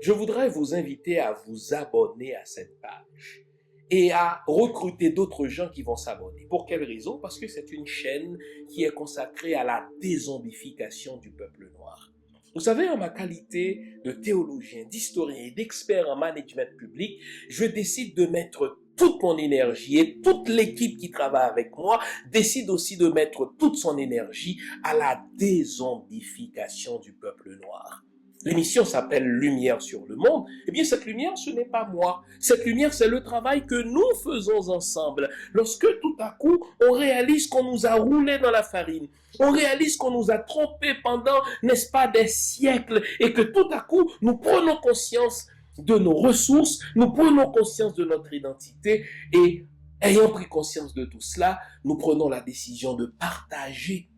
je voudrais vous inviter à vous abonner à cette page et à recruter d'autres gens qui vont s'abonner. Pour quelle raison? Parce que c'est une chaîne qui est consacrée à la dézombification du peuple noir. Vous savez, en ma qualité de théologien, d'historien et d'expert en management public, je décide de mettre toute mon énergie et toute l'équipe qui travaille avec moi décide aussi de mettre toute son énergie à la dézombification du peuple noir. L'émission s'appelle Lumière sur le monde. Eh bien, cette lumière, ce n'est pas moi. Cette lumière, c'est le travail que nous faisons ensemble. Lorsque tout à coup, on réalise qu'on nous a roulé dans la farine, on réalise qu'on nous a trompés pendant, n'est-ce pas, des siècles, et que tout à coup, nous prenons conscience de nos ressources, nous prenons conscience de notre identité, et ayant pris conscience de tout cela, nous prenons la décision de partager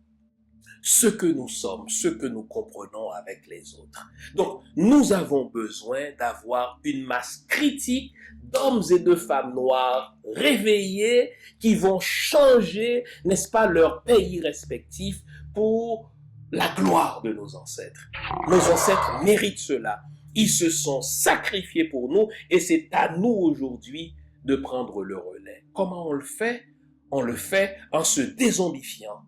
ce que nous sommes, ce que nous comprenons avec les autres. Donc, nous avons besoin d'avoir une masse critique d'hommes et de femmes noirs réveillés qui vont changer, n'est-ce pas, leur pays respectif pour la gloire de nos ancêtres. Nos ancêtres méritent cela. Ils se sont sacrifiés pour nous et c'est à nous aujourd'hui de prendre le relais. Comment on le fait? On le fait en se dézombifiant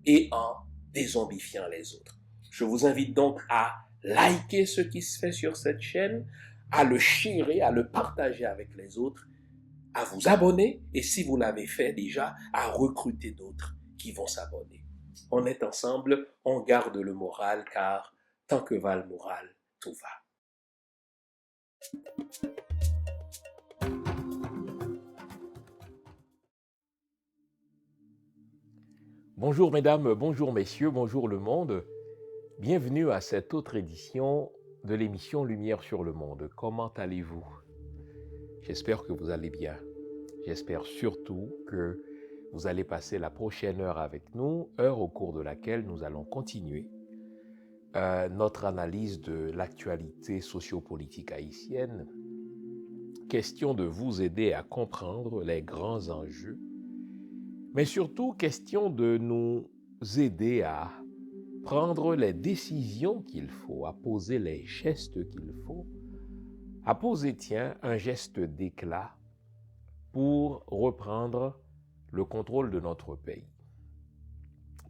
et en dézombifiant les autres. Je vous invite donc à liker ce qui se fait sur cette chaîne, à le sharer, à le partager avec les autres, à vous abonner et si vous l'avez fait déjà, à recruter d'autres qui vont s'abonner. On est ensemble, on garde le moral car tant que va le moral, tout va. Bonjour mesdames, bonjour messieurs, bonjour le monde. Bienvenue à cette autre édition de l'émission Lumière sur le monde. Comment allez-vous? J'espère que vous allez bien. J'espère surtout que vous allez passer la prochaine heure avec nous, heure au cours de laquelle nous allons continuer notre analyse de l'actualité sociopolitique haïtienne. Question de vous aider à comprendre les grands enjeux, mais surtout question de nous aider à prendre les décisions qu'il faut, à poser les gestes qu'il faut, à poser, un geste d'éclat pour reprendre le contrôle de notre pays.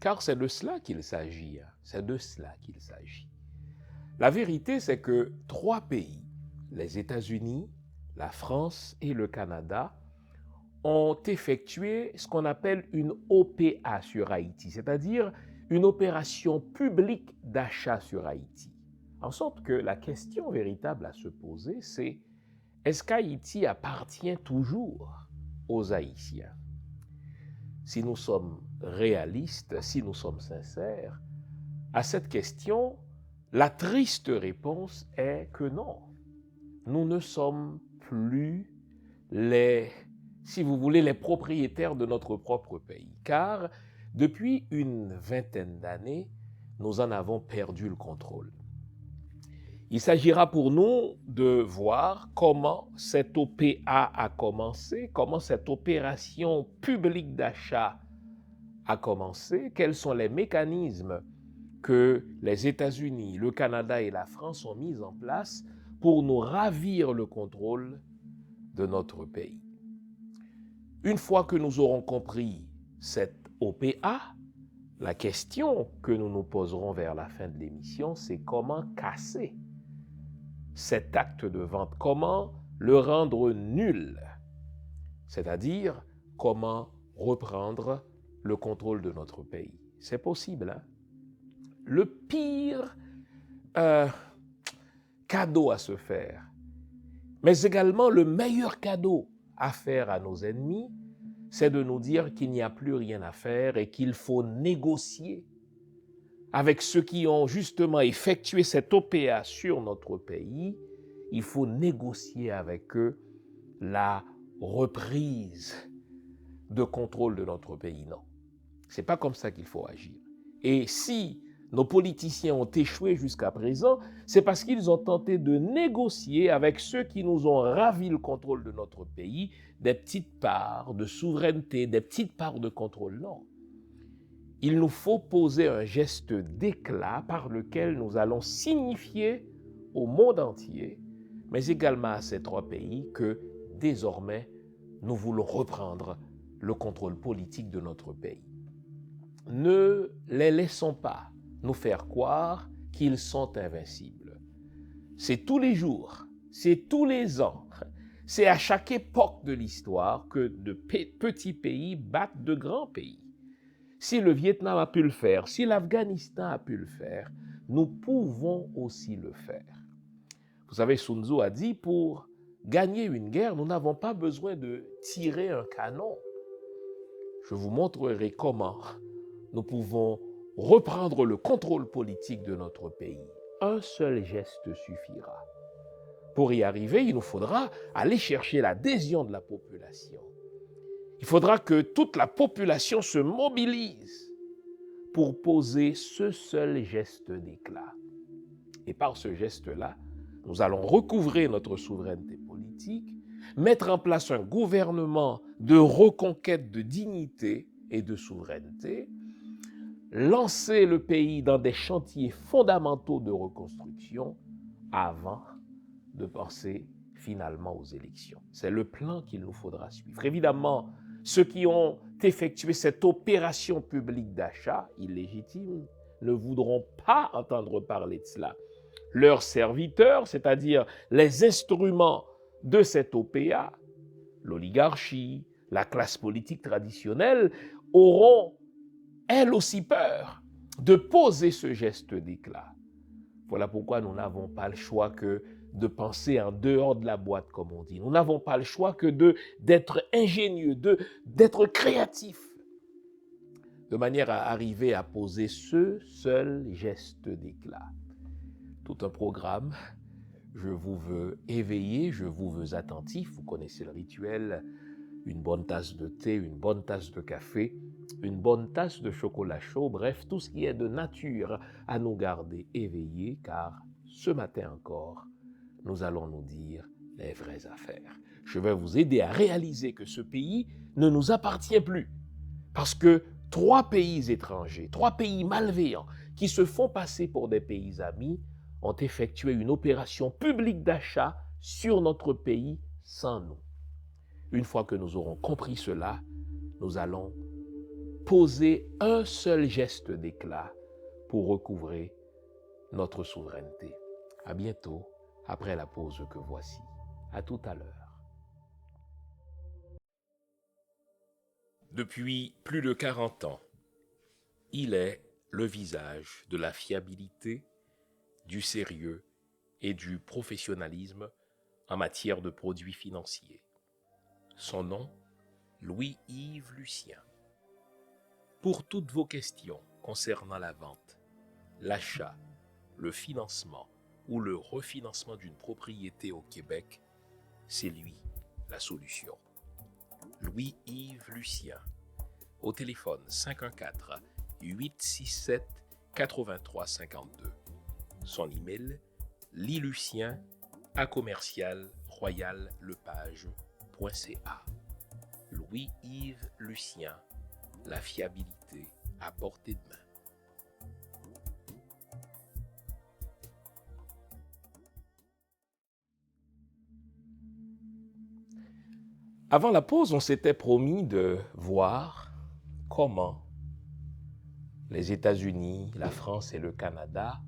Car c'est de cela qu'il s'agit, c'est de cela qu'il s'agit. La vérité, c'est que 3 pays, les États-Unis, la France et le Canada, ont effectué ce qu'on appelle une OPA sur Haïti, c'est-à-dire une opération publique d'achat sur Haïti. En sorte que la question véritable à se poser, c'est est-ce qu'Haïti appartient toujours aux Haïtiens? Si nous sommes réalistes, si nous sommes sincères, à cette question, la triste réponse est que non. Nous ne sommes plus si vous voulez, les propriétaires de notre propre pays. Car depuis une vingtaine d'années, nous en avons perdu le contrôle. Il s'agira pour nous de voir comment cette OPA a commencé, comment cette opération publique d'achat a commencé, quels sont les mécanismes que les États-Unis, le Canada et la France ont mis en place pour nous ravir le contrôle de notre pays. Une fois que nous aurons compris cette OPA, la question que nous nous poserons vers la fin de l'émission, c'est comment casser cet acte de vente, comment le rendre nul, c'est-à-dire comment reprendre le contrôle de notre pays. C'est possible, hein? Le pire cadeau à se faire, mais également le meilleur cadeau à faire à nos ennemis, c'est de nous dire qu'il n'y a plus rien à faire et qu'il faut négocier avec ceux qui ont justement effectué cette OPA sur notre pays. Il faut négocier avec eux la reprise de contrôle de notre pays. Non, c'est pas comme ça qu'il faut agir. Et si nos politiciens ont échoué jusqu'à présent, c'est parce qu'ils ont tenté de négocier avec ceux qui nous ont ravi le contrôle de notre pays, des petites parts de souveraineté, des petites parts de contrôle. Non. Il nous faut poser un geste d'éclat par lequel nous allons signifier au monde entier mais également à ces 3 pays que désormais nous voulons reprendre le contrôle politique de notre pays. Ne les laissons pas nous faire croire qu'ils sont invincibles. C'est tous les jours, c'est tous les ans, c'est à chaque époque de l'histoire que de petits pays battent de grands pays. Si le Vietnam a pu le faire, si l'Afghanistan a pu le faire, nous pouvons aussi le faire. Vous savez, Sun Tzu a dit, pour gagner une guerre, nous n'avons pas besoin de tirer un canon. Je vous montrerai comment nous pouvons reprendre le contrôle politique de notre pays. Un seul geste suffira. Pour y arriver, il nous faudra aller chercher l'adhésion de la population. Il faudra que toute la population se mobilise pour poser ce seul geste d'éclat. Et par ce geste-là, nous allons recouvrer notre souveraineté politique, mettre en place un gouvernement de reconquête de dignité et de souveraineté, lancer le pays dans des chantiers fondamentaux de reconstruction avant de penser finalement aux élections. C'est le plan qu'il nous faudra suivre. Évidemment, ceux qui ont effectué cette opération publique d'achat illégitime ne voudront pas entendre parler de cela. Leurs serviteurs, c'est-à-dire les instruments de cette OPA, l'oligarchie, la classe politique traditionnelle, auront elles aussi peur de poser ce geste d'éclat. Voilà pourquoi nous n'avons pas le choix que de penser en dehors de la boîte, comme on dit. Nous n'avons pas le choix que d'être ingénieux, d'être créatifs, de manière à arriver à poser ce seul geste d'éclat. Tout un programme. Je vous veux éveillé, je vous veux attentif. Vous connaissez le rituel. Une bonne tasse de thé, une bonne tasse de café, une bonne tasse de chocolat chaud, bref, tout ce qui est de nature à nous garder éveillés, car ce matin encore, nous allons nous dire les vraies affaires. Je vais vous aider à réaliser que ce pays ne nous appartient plus, parce que 3 pays étrangers, 3 pays malveillants, qui se font passer pour des pays amis, ont effectué une opération publique d'achat sur notre pays sans nous. Une fois que nous aurons compris cela, nous allons poser un seul geste d'éclat pour recouvrer notre souveraineté. À bientôt, après la pause que voici. À tout à l'heure. Depuis plus de 40 ans, il est le visage de la fiabilité, du sérieux et du professionnalisme en matière de produits financiers. Son nom, Louis-Yves Lucien. Pour toutes vos questions concernant la vente, l'achat, le financement ou le refinancement d'une propriété au Québec, c'est lui la solution. Louis-Yves Lucien. Au téléphone 514-867-8352. Son email, lilucien@royallepage.ca. Louis-Yves Lucien, la fiabilité à portée de main. Avant la pause, on s'était promis de voir comment les États-Unis, la France et le Canada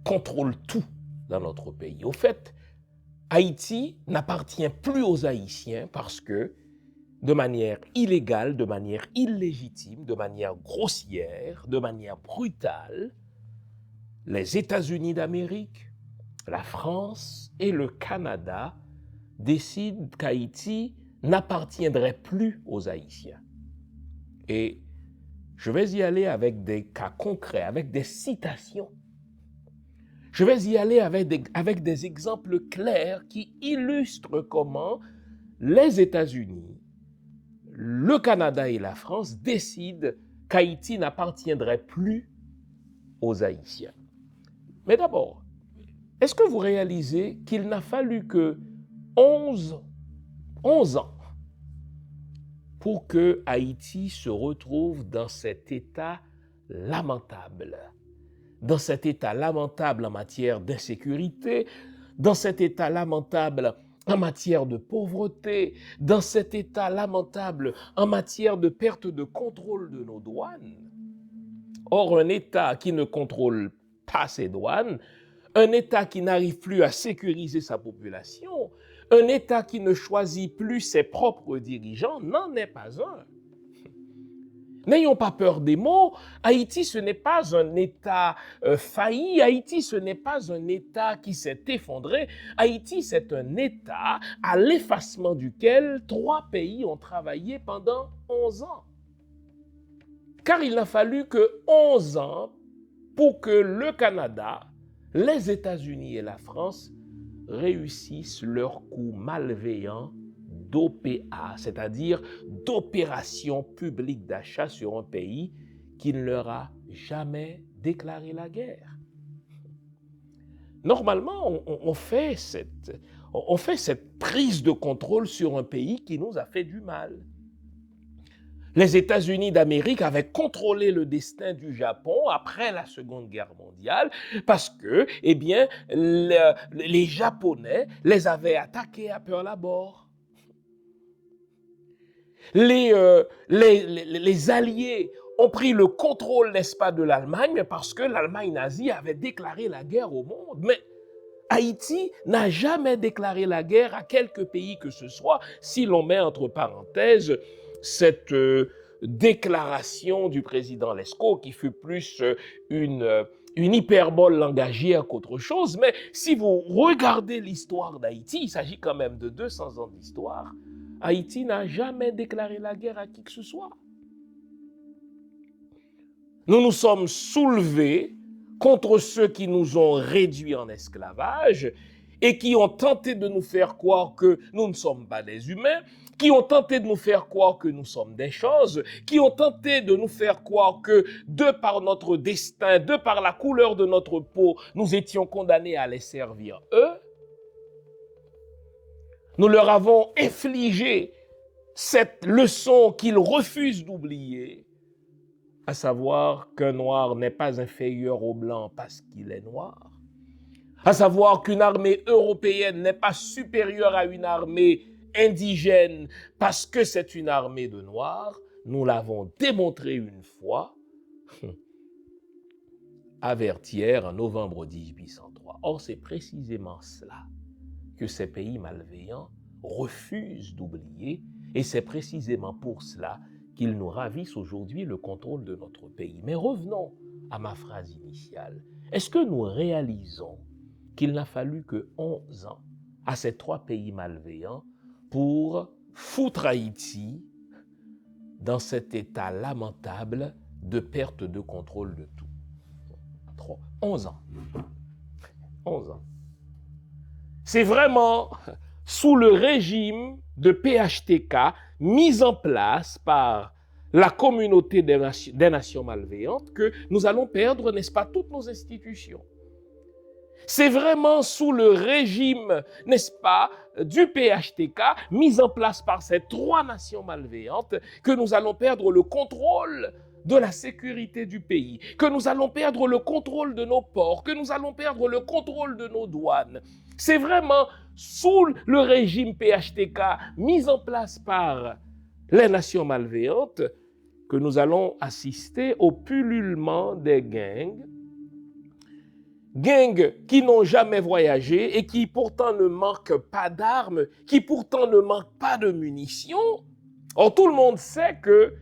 contrôlent tout dans notre pays. Au fait, Haïti n'appartient plus aux Haïtiens parce que, de manière illégale, de manière illégitime, de manière grossière, de manière brutale, les États-Unis d'Amérique, la France et le Canada décident qu'Haïti n'appartiendrait plus aux Haïtiens. Et je vais y aller avec des cas concrets, avec des citations. Je vais y aller avec des exemples clairs qui illustrent comment les États-Unis, le Canada et la France décident qu'Haïti n'appartiendrait plus aux Haïtiens. Mais d'abord, est-ce que vous réalisez qu'il n'a fallu que 11 ans pour que Haïti se retrouve dans cet état lamentable. Dans cet état lamentable en matière d'insécurité, dans cet état lamentable en matière de pauvreté, dans cet état lamentable en matière de perte de contrôle de nos douanes. Or, un État qui ne contrôle pas ses douanes, un État qui n'arrive plus à sécuriser sa population, un État qui ne choisit plus ses propres dirigeants, n'en est pas un. N'ayons pas peur des mots. Haïti, ce n'est pas un État failli. Haïti, ce n'est pas un État qui s'est effondré. Haïti, c'est un État à l'effacement duquel 3 pays ont travaillé pendant 11 ans. Car il n'a fallu que 11 ans pour que le Canada, les États-Unis et la France réussissent leur coup malveillant d'OPA, c'est-à-dire d'opération publique d'achat sur un pays qui ne leur a jamais déclaré la guerre. Normalement, on fait cette prise de contrôle sur un pays qui nous a fait du mal. Les États-Unis d'Amérique avaient contrôlé le destin du Japon après la Seconde Guerre mondiale parce que, les Japonais les avaient attaqués à Pearl Harbor. Les Alliés ont pris le contrôle, n'est-ce pas, de l'Allemagne parce que l'Allemagne nazie avait déclaré la guerre au monde. Mais Haïti n'a jamais déclaré la guerre à quelque pays que ce soit, si l'on met entre parenthèses cette déclaration du président Lescaut qui fut plus une hyperbole langagière qu'autre chose. Mais si vous regardez l'histoire d'Haïti, il s'agit quand même de 200 ans d'histoire. Haïti n'a jamais déclaré la guerre à qui que ce soit. Nous nous sommes soulevés contre ceux qui nous ont réduits en esclavage et qui ont tenté de nous faire croire que nous ne sommes pas des humains, qui ont tenté de nous faire croire que nous sommes des choses, qui ont tenté de nous faire croire que, de par notre destin, de par la couleur de notre peau, nous étions condamnés à les servir eux. Nous leur avons infligé cette leçon qu'ils refusent d'oublier, à savoir qu'un noir n'est pas inférieur au blanc parce qu'il est noir, à savoir qu'une armée européenne n'est pas supérieure à une armée indigène parce que c'est une armée de noirs. Nous l'avons démontré une fois à Vertières en novembre 1803. Or, c'est précisément cela que ces pays malveillants refusent d'oublier et c'est précisément pour cela qu'ils nous ravissent aujourd'hui le contrôle de notre pays. Mais revenons à ma phrase initiale. Est-ce que nous réalisons qu'il n'a fallu que 11 ans à ces 3 pays malveillants pour foutre Haïti dans cet état lamentable de perte de contrôle de tout? 11 ans. 11 ans. C'est vraiment sous le régime de PHTK mis en place par la communauté des nations malveillantes que nous allons perdre, n'est-ce pas, toutes nos institutions. C'est vraiment sous le régime, n'est-ce pas, du PHTK, mis en place par ces 3 nations malveillantes, que nous allons perdre le contrôle de la sécurité du pays, que nous allons perdre le contrôle de nos ports, que nous allons perdre le contrôle de nos douanes. C'est vraiment sous le régime PHTK, mis en place par les nations malveillantes, que nous allons assister au pullulement des gangs qui n'ont jamais voyagé et qui pourtant ne manquent pas d'armes, qui pourtant ne manquent pas de munitions. Or, tout le monde sait que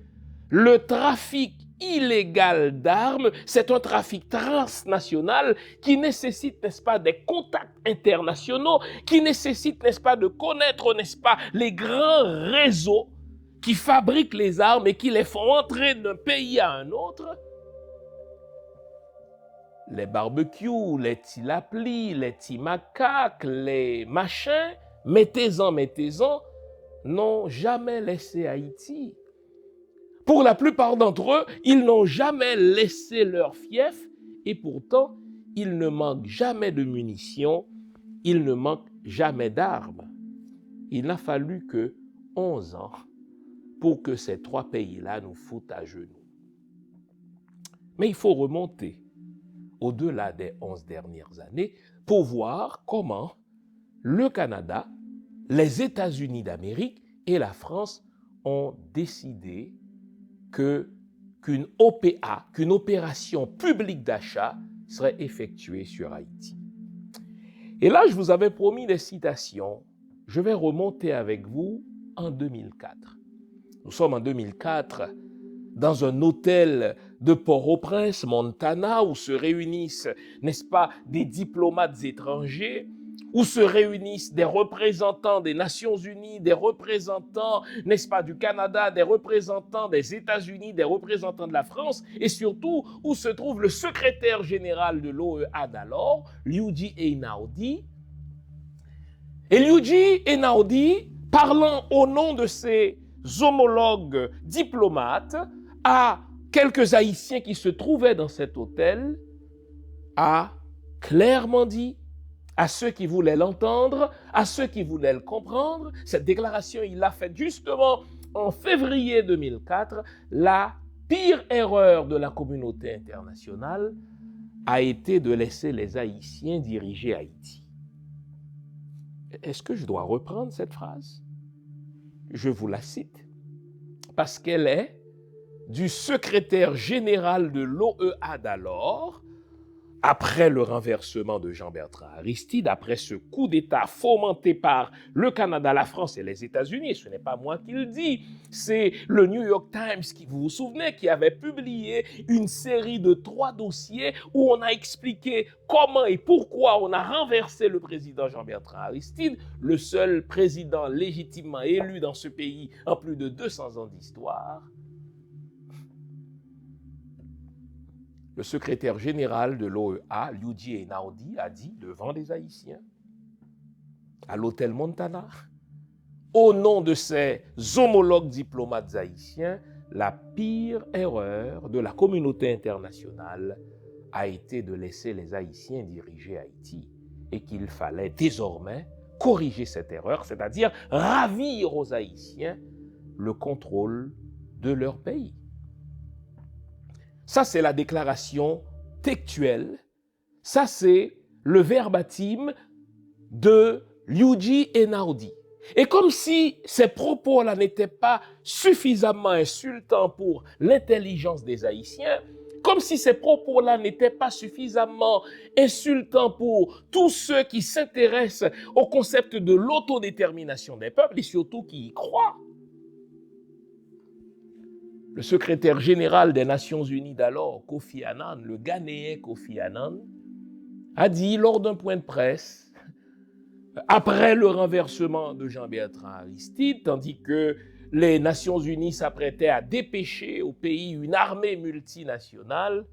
le trafic illégal d'armes, c'est un trafic transnational qui nécessite, n'est-ce pas, des contacts internationaux, qui nécessite, n'est-ce pas, de connaître, n'est-ce pas, les grands réseaux qui fabriquent les armes et qui les font entrer d'un pays à un autre. Les barbecues, les tilaplis, les timacaques, les machins, mettez-en, n'ont jamais laissé Haïti. Pour la plupart d'entre eux, ils n'ont jamais laissé leur fief et pourtant, ils ne manquent jamais de munitions, ils ne manquent jamais d'armes. Il n'a fallu que 11 ans pour que ces 3 pays-là nous foutent à genoux. Mais il faut remonter au-delà des 11 dernières années pour voir comment le Canada, les États-Unis d'Amérique et la France ont décidé qu'une OPA, qu'une opération publique d'achat serait effectuée sur Haïti. Et là, je vous avais promis des citations. Je vais remonter avec vous en 2004. Nous sommes en 2004 dans un hôtel de Port-au-Prince, Montana, où se réunissent, n'est-ce pas, des diplomates étrangers, où se réunissent des représentants des Nations Unies, des représentants, n'est-ce pas, du Canada, des représentants des États-Unis, des représentants de la France, et surtout où se trouve le secrétaire général de l'OEA d'alors, Luigi Einaudi. Et Luigi Einaudi, parlant au nom de ses homologues diplomates, à quelques Haïtiens qui se trouvaient dans cet hôtel, a clairement dit à ceux qui voulaient l'entendre, à ceux qui voulaient le comprendre, cette déclaration, il l'a faite justement en février 2004, la pire erreur de la communauté internationale a été de laisser les Haïtiens diriger Haïti. Est-ce que je dois reprendre cette phrase? Je vous la cite parce qu'elle est du secrétaire général de l'OEA d'alors, après le renversement de Jean-Bertrand Aristide, après ce coup d'État fomenté par le Canada, la France et les États-Unis. Et ce n'est pas moi qui le dis, c'est le New York Times, qui, vous vous souvenez, qui avait publié une série de 3 dossiers où on a expliqué comment et pourquoi on a renversé le président Jean-Bertrand Aristide, le seul président légitimement élu dans ce pays en plus de 200 ans d'histoire. Le secrétaire général de l'OEA, Luigi Einaudi, a dit devant les Haïtiens, à l'hôtel Montana, au nom de ses homologues diplomates haïtiens, la pire erreur de la communauté internationale a été de laisser les Haïtiens diriger Haïti et qu'il fallait désormais corriger cette erreur, c'est-à-dire ravir aux Haïtiens le contrôle de leur pays. Ça, c'est la déclaration textuelle. Ça, c'est le verbatim de Luigi Einaudi. Et comme si ces propos-là n'étaient pas suffisamment insultants pour l'intelligence des Haïtiens, comme si ces propos-là n'étaient pas suffisamment insultants pour tous ceux qui s'intéressent au concept de l'autodétermination des peuples et surtout qui y croient, le secrétaire général des Nations Unies d'alors, Kofi Annan, le Ghanéen Kofi Annan, a dit lors d'un point de presse, après le renversement de Jean-Bertrand Aristide, tandis que les Nations Unies s'apprêtaient à dépêcher au pays une armée multinationale,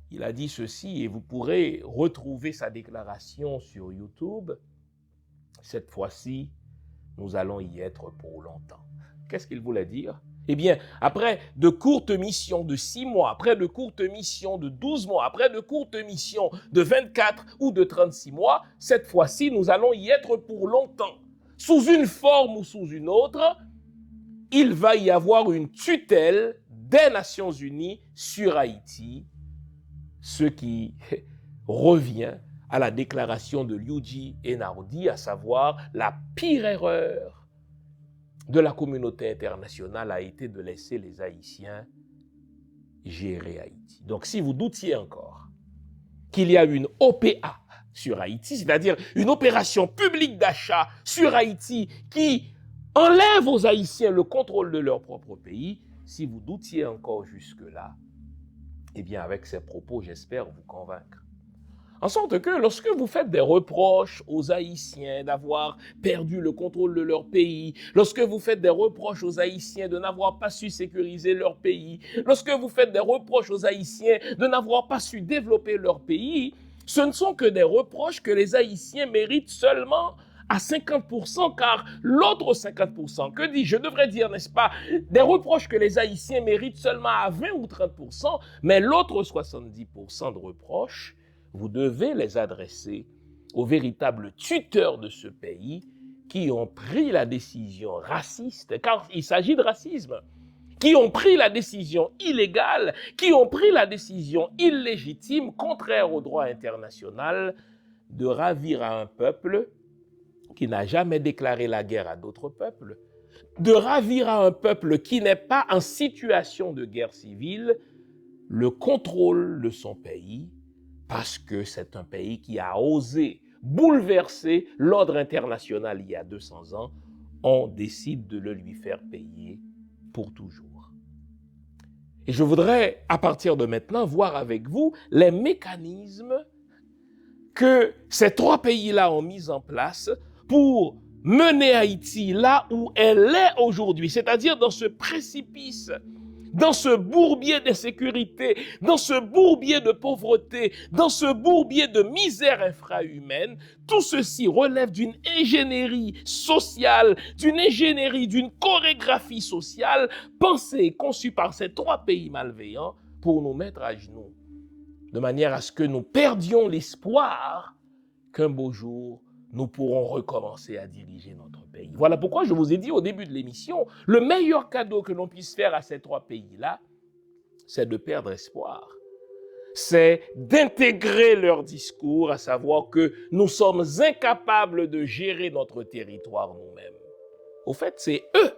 il a dit ceci, et vous pourrez retrouver sa déclaration sur YouTube. Cette fois-ci, nous allons y être pour longtemps. Qu'est-ce qu'il voulait dire? Eh bien, après de courtes missions de 6 mois, après de courtes missions de 12 mois, après de courtes missions de 24 ou de 36 mois, cette fois-ci, nous allons y être pour longtemps. Sous une forme ou sous une autre, il va y avoir une tutelle des Nations Unies sur Haïti, ce qui revient à la déclaration de Luigi Einaudi, à savoir la pire erreur de la communauté internationale a été de laisser les Haïtiens gérer Haïti. Donc, si vous doutiez encore qu'il y a une OPA sur Haïti, c'est-à-dire une opération publique d'achat sur Haïti qui enlève aux Haïtiens le contrôle de leur propre pays, si vous doutiez encore jusque-là, eh bien, avec ces propos, j'espère vous convaincre. En sorte que lorsque vous faites des reproches aux Haïtiens d'avoir perdu le contrôle de leur pays, lorsque vous faites des reproches aux Haïtiens de n'avoir pas su sécuriser leur pays, lorsque vous faites des reproches aux Haïtiens de n'avoir pas su développer leur pays, ce ne sont que des reproches que les Haïtiens méritent seulement à 50%, car l'autre 50%, que dis-je, je devrais dire, n'est-ce pas, des reproches que les Haïtiens méritent seulement à 20 ou 30%, mais l'autre 70% de reproches, vous devez les adresser aux véritables tuteurs de ce pays qui ont pris la décision raciste, car il s'agit de racisme, qui ont pris la décision illégale, qui ont pris la décision illégitime, contraire au droit international, de ravir à un peuple qui n'a jamais déclaré la guerre à d'autres peuples, de ravir à un peuple qui n'est pas en situation de guerre civile le contrôle de son pays, parce que c'est un pays qui a osé bouleverser l'ordre international il y a 200 ans, on décide de le lui faire payer pour toujours. Et je voudrais, à partir de maintenant, voir avec vous les mécanismes que ces trois pays-là ont mis en place pour mener Haïti là où elle est aujourd'hui, c'est-à-dire dans ce précipice, dans ce bourbier d'insécurité, dans ce bourbier de pauvreté, dans ce bourbier de misère infrahumaine. Tout ceci relève d'une ingénierie sociale, d'une chorégraphie sociale pensée et conçue par ces trois pays malveillants pour nous mettre à genoux, de manière à ce que nous perdions l'espoir qu'un beau jour, nous pourrons recommencer à diriger notre pays. Voilà pourquoi je vous ai dit au début de l'émission, le meilleur cadeau que l'on puisse faire à ces trois pays-là, c'est de perdre espoir. C'est d'intégrer leur discours, à savoir que nous sommes incapables de gérer notre territoire nous-mêmes. Au fait, c'est eux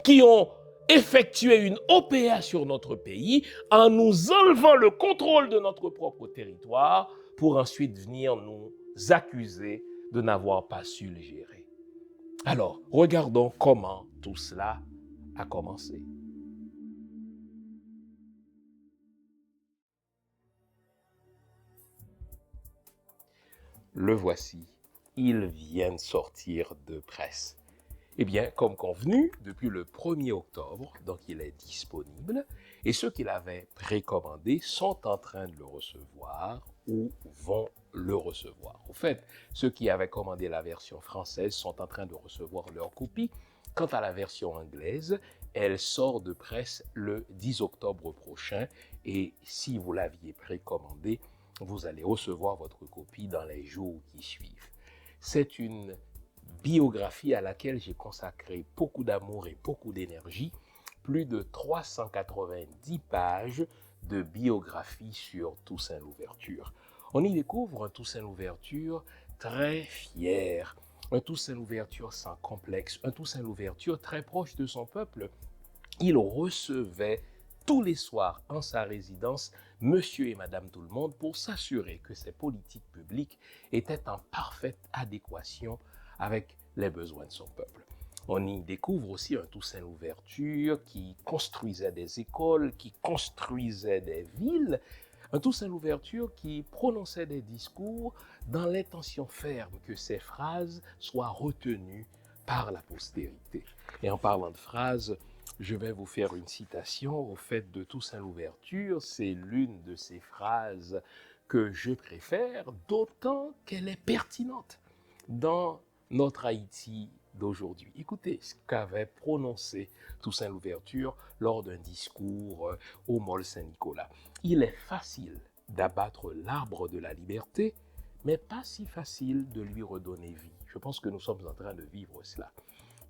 qui ont effectué une OPA sur notre pays en nous enlevant le contrôle de notre propre territoire pour ensuite venir nous accuser de n'avoir pas su le gérer. Alors, regardons comment tout cela a commencé. Le voici, il vient de sortir de presse. Eh bien, comme convenu, depuis le 1er octobre, donc il est disponible, et ceux qui l'avaient précommandé sont en train de le recevoir ou vont le recevoir. Au fait, ceux qui avaient commandé la version française sont en train de recevoir leur copie. Quant à la version anglaise, elle sort de presse le 10 octobre prochain, et si vous l'aviez précommandé, vous allez recevoir votre copie dans les jours qui suivent. C'est une biographie à laquelle j'ai consacré beaucoup d'amour et beaucoup d'énergie, plus de 390 pages de biographie sur Toussaint Louverture. On y découvre un Toussaint Louverture très fier, un Toussaint Louverture sans complexe, un Toussaint Louverture très proche de son peuple. Il recevait tous les soirs en sa résidence Monsieur et Madame Tout-le-Monde pour s'assurer que ses politiques publiques étaient en parfaite adéquation avec les besoins de son peuple. On y découvre aussi un Toussaint Louverture qui construisait des écoles, qui construisait des villes, un Toussaint Louverture qui prononçait des discours dans l'intention ferme que ces phrases soient retenues par la postérité. Et en parlant de phrases, je vais vous faire une citation au fait de Toussaint Louverture. C'est l'une de ces phrases que je préfère, d'autant qu'elle est pertinente dans notre Haïti d'aujourd'hui. Écoutez ce qu'avait prononcé Toussaint Louverture lors d'un discours au Mall Saint-Nicolas. Il est facile d'abattre l'arbre de la liberté, mais pas si facile de lui redonner vie. Je pense que nous sommes en train de vivre cela.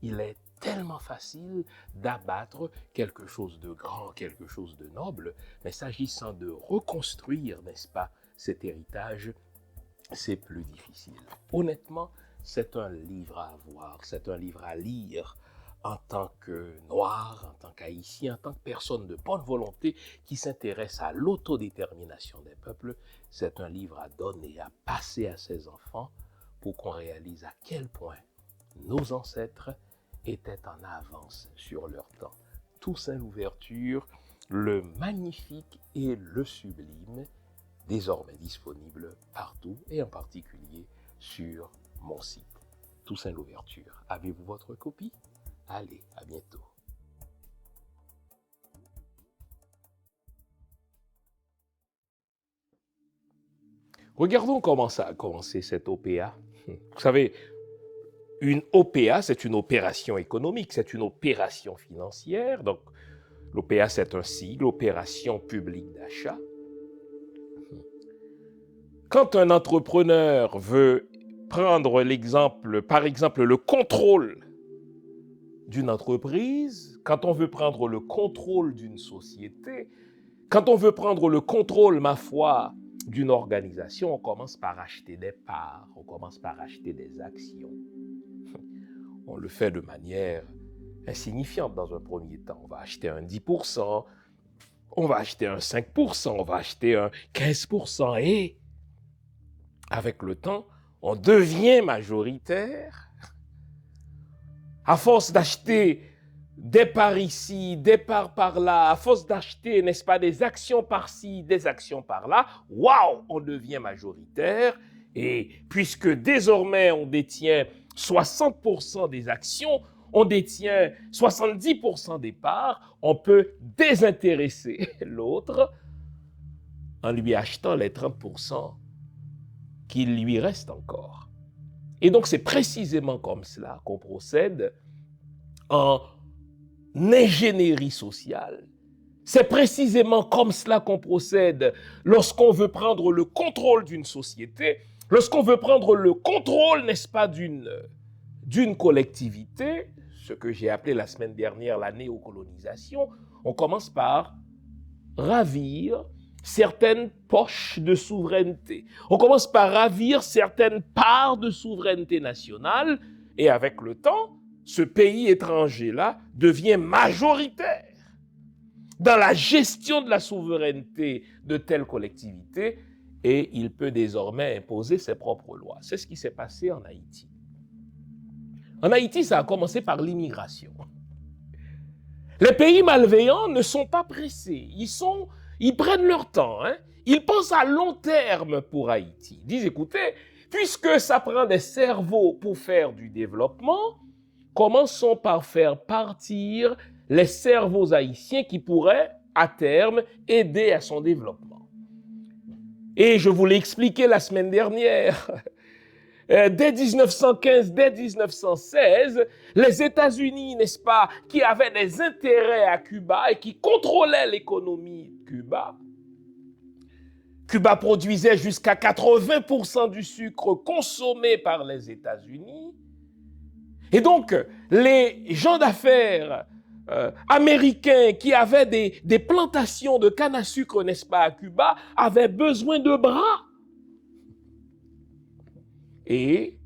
Il est tellement facile d'abattre quelque chose de grand, quelque chose de noble, mais s'agissant de reconstruire, n'est-ce pas, cet héritage, c'est plus difficile. Honnêtement, c'est un livre à avoir, c'est un livre à lire en tant que Noir, en tant qu'Haïtien, en tant que personne de bonne volonté qui s'intéresse à l'autodétermination des peuples. C'est un livre à donner, à passer à ses enfants pour qu'on réalise à quel point nos ancêtres étaient en avance sur leur temps. Toussaint Louverture, le magnifique et le sublime, désormais disponible partout et en particulier sur mon site. Toussaint Louverture. Avez-vous votre copie? Allez, à bientôt. Regardons comment ça a commencé cette OPA. Vous savez, une OPA, c'est une opération économique, c'est une opération financière. Donc, l'OPA, c'est un sigle, opération publique d'achat. Quand un entrepreneur veut prendre l'exemple, par exemple, le contrôle d'une entreprise, quand on veut prendre le contrôle d'une société, quand on veut prendre le contrôle, ma foi, d'une organisation, on commence par acheter des parts, on commence par acheter des actions. On le fait de manière insignifiante dans un premier temps. On va acheter un 10%, on va acheter un 5%, on va acheter un 15%. Et avec le temps, on devient majoritaire. À force d'acheter des parts ici, des parts par là, à force d'acheter, n'est-ce pas, des actions par-ci, des actions par-là, waouh, on devient majoritaire. Et puisque désormais on détient 60% des actions, on détient 70% des parts, on peut désintéresser l'autre en lui achetant les 30% qu'il lui reste encore. Et donc c'est précisément comme cela qu'on procède en ingénierie sociale. C'est précisément comme cela qu'on procède lorsqu'on veut prendre le contrôle d'une société, lorsqu'on veut prendre le contrôle, n'est-ce pas, d'une collectivité, ce que j'ai appelé la semaine dernière la néocolonisation. On commence par ravir certaines poches de souveraineté. On commence par ravir certaines parts de souveraineté nationale et avec le temps, ce pays étranger-là devient majoritaire dans la gestion de la souveraineté de telle collectivité et il peut désormais imposer ses propres lois. C'est ce qui s'est passé en Haïti. En Haïti, ça a commencé par l'immigration. Les pays malveillants ne sont pas pressés. Ils prennent leur temps. Ils pensent à long terme pour Haïti. Ils disent, écoutez, puisque ça prend des cerveaux pour faire du développement, commençons par faire partir les cerveaux haïtiens qui pourraient, à terme, aider à son développement. Et je vous l'ai expliqué la semaine dernière. Dès 1915, dès 1916, les États-Unis, n'est-ce pas, qui avaient des intérêts à Cuba et qui contrôlaient l'économie de Cuba. Cuba produisait jusqu'à 80% du sucre consommé par les États-Unis. Et donc, les gens d'affaires américains qui avaient des plantations de canne à sucre, n'est-ce pas, à Cuba, avaient besoin de bras. Et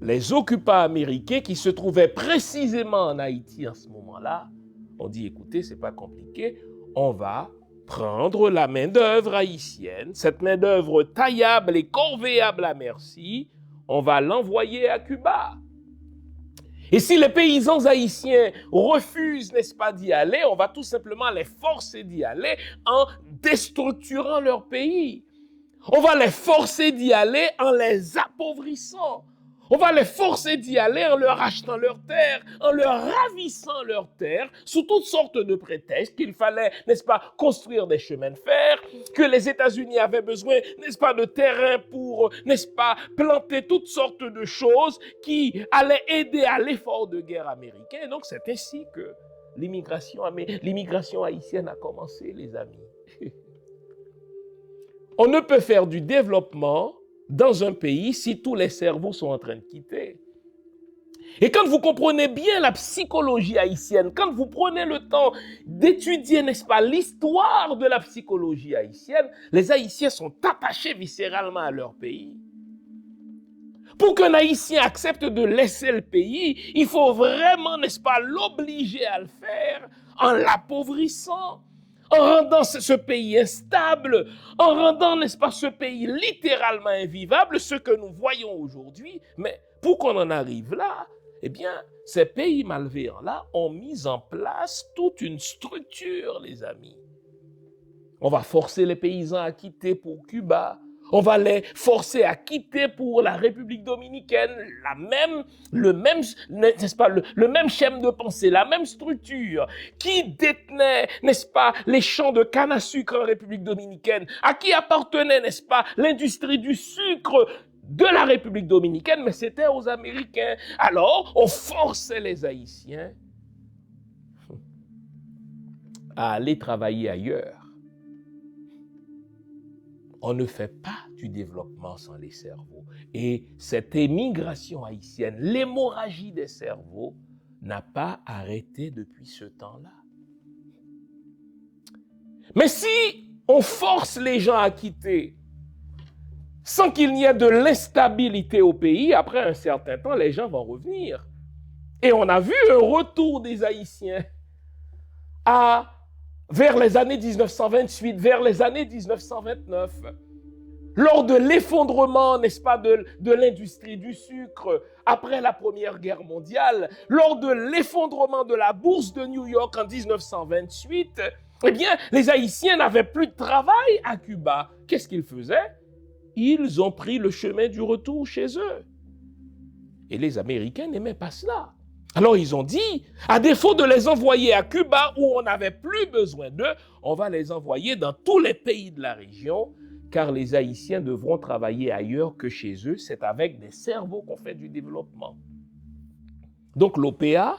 les occupants américains qui se trouvaient précisément en Haïti en ce moment-là, ont dit, écoutez, c'est pas compliqué, on va prendre la main-d'œuvre haïtienne, cette main-d'œuvre taillable et corvéable à merci, on va l'envoyer à Cuba. Et si les paysans haïtiens refusent, n'est-ce pas, d'y aller, on va tout simplement les forcer d'y aller en déstructurant leur pays. On va les forcer d'y aller en les appauvrissant. On va les forcer d'y aller en leur achetant leurs terres, en leur ravissant leurs terres, sous toutes sortes de prétextes qu'il fallait, n'est-ce pas, construire des chemins de fer, que les États-Unis avaient besoin, n'est-ce pas, de terrain pour, n'est-ce pas, planter toutes sortes de choses qui allaient aider à l'effort de guerre américain. Et donc c'est ainsi que l'immigration haïtienne a commencé, les amis. On ne peut faire du développement dans un pays si tous les cerveaux sont en train de quitter. Et quand vous comprenez bien la psychologie haïtienne, quand vous prenez le temps d'étudier, n'est-ce pas, l'histoire de la psychologie haïtienne, les Haïtiens sont attachés viscéralement à leur pays. Pour qu'un Haïtien accepte de laisser le pays, il faut vraiment, n'est-ce pas, l'obliger à le faire en l'appauvrissant, en rendant ce pays instable, en rendant, n'est-ce pas, ce pays littéralement invivable, ce que nous voyons aujourd'hui. Mais pour qu'on en arrive là, eh bien, ces pays malveillants-là ont mis en place toute une structure, les amis. On va forcer les paysans à quitter pour Cuba. On va les forcer à quitter pour la République dominicaine, le même schème de pensée, la même structure qui détenait, n'est-ce pas, les champs de canne à sucre en République dominicaine, à qui appartenait, n'est-ce pas, l'industrie du sucre de la République dominicaine, mais c'était aux Américains. Alors, on forçait les Haïtiens à aller travailler ailleurs. On ne fait pas du développement sans les cerveaux. Et cette émigration haïtienne, l'hémorragie des cerveaux, n'a pas arrêté depuis ce temps-là. Mais si on force les gens à quitter, sans qu'il n'y ait de l'instabilité au pays, après un certain temps, les gens vont revenir. Et on a vu un retour des Haïtiens vers les années 1928, vers les années 1929. Lors de l'effondrement, n'est-ce pas, de l'industrie du sucre après la Première Guerre mondiale, lors de l'effondrement de la bourse de New York en 1928, eh bien, les Haïtiens n'avaient plus de travail à Cuba. Qu'est-ce qu'ils faisaient? Ils ont pris le chemin du retour chez eux. Et les Américains n'aimaient pas cela. Alors ils ont dit, à défaut de les envoyer à Cuba où on n'avait plus besoin d'eux, on va les envoyer dans tous les pays de la région, car les Haïtiens devront travailler ailleurs que chez eux. C'est avec des cerveaux qu'on fait du développement. Donc l'OPA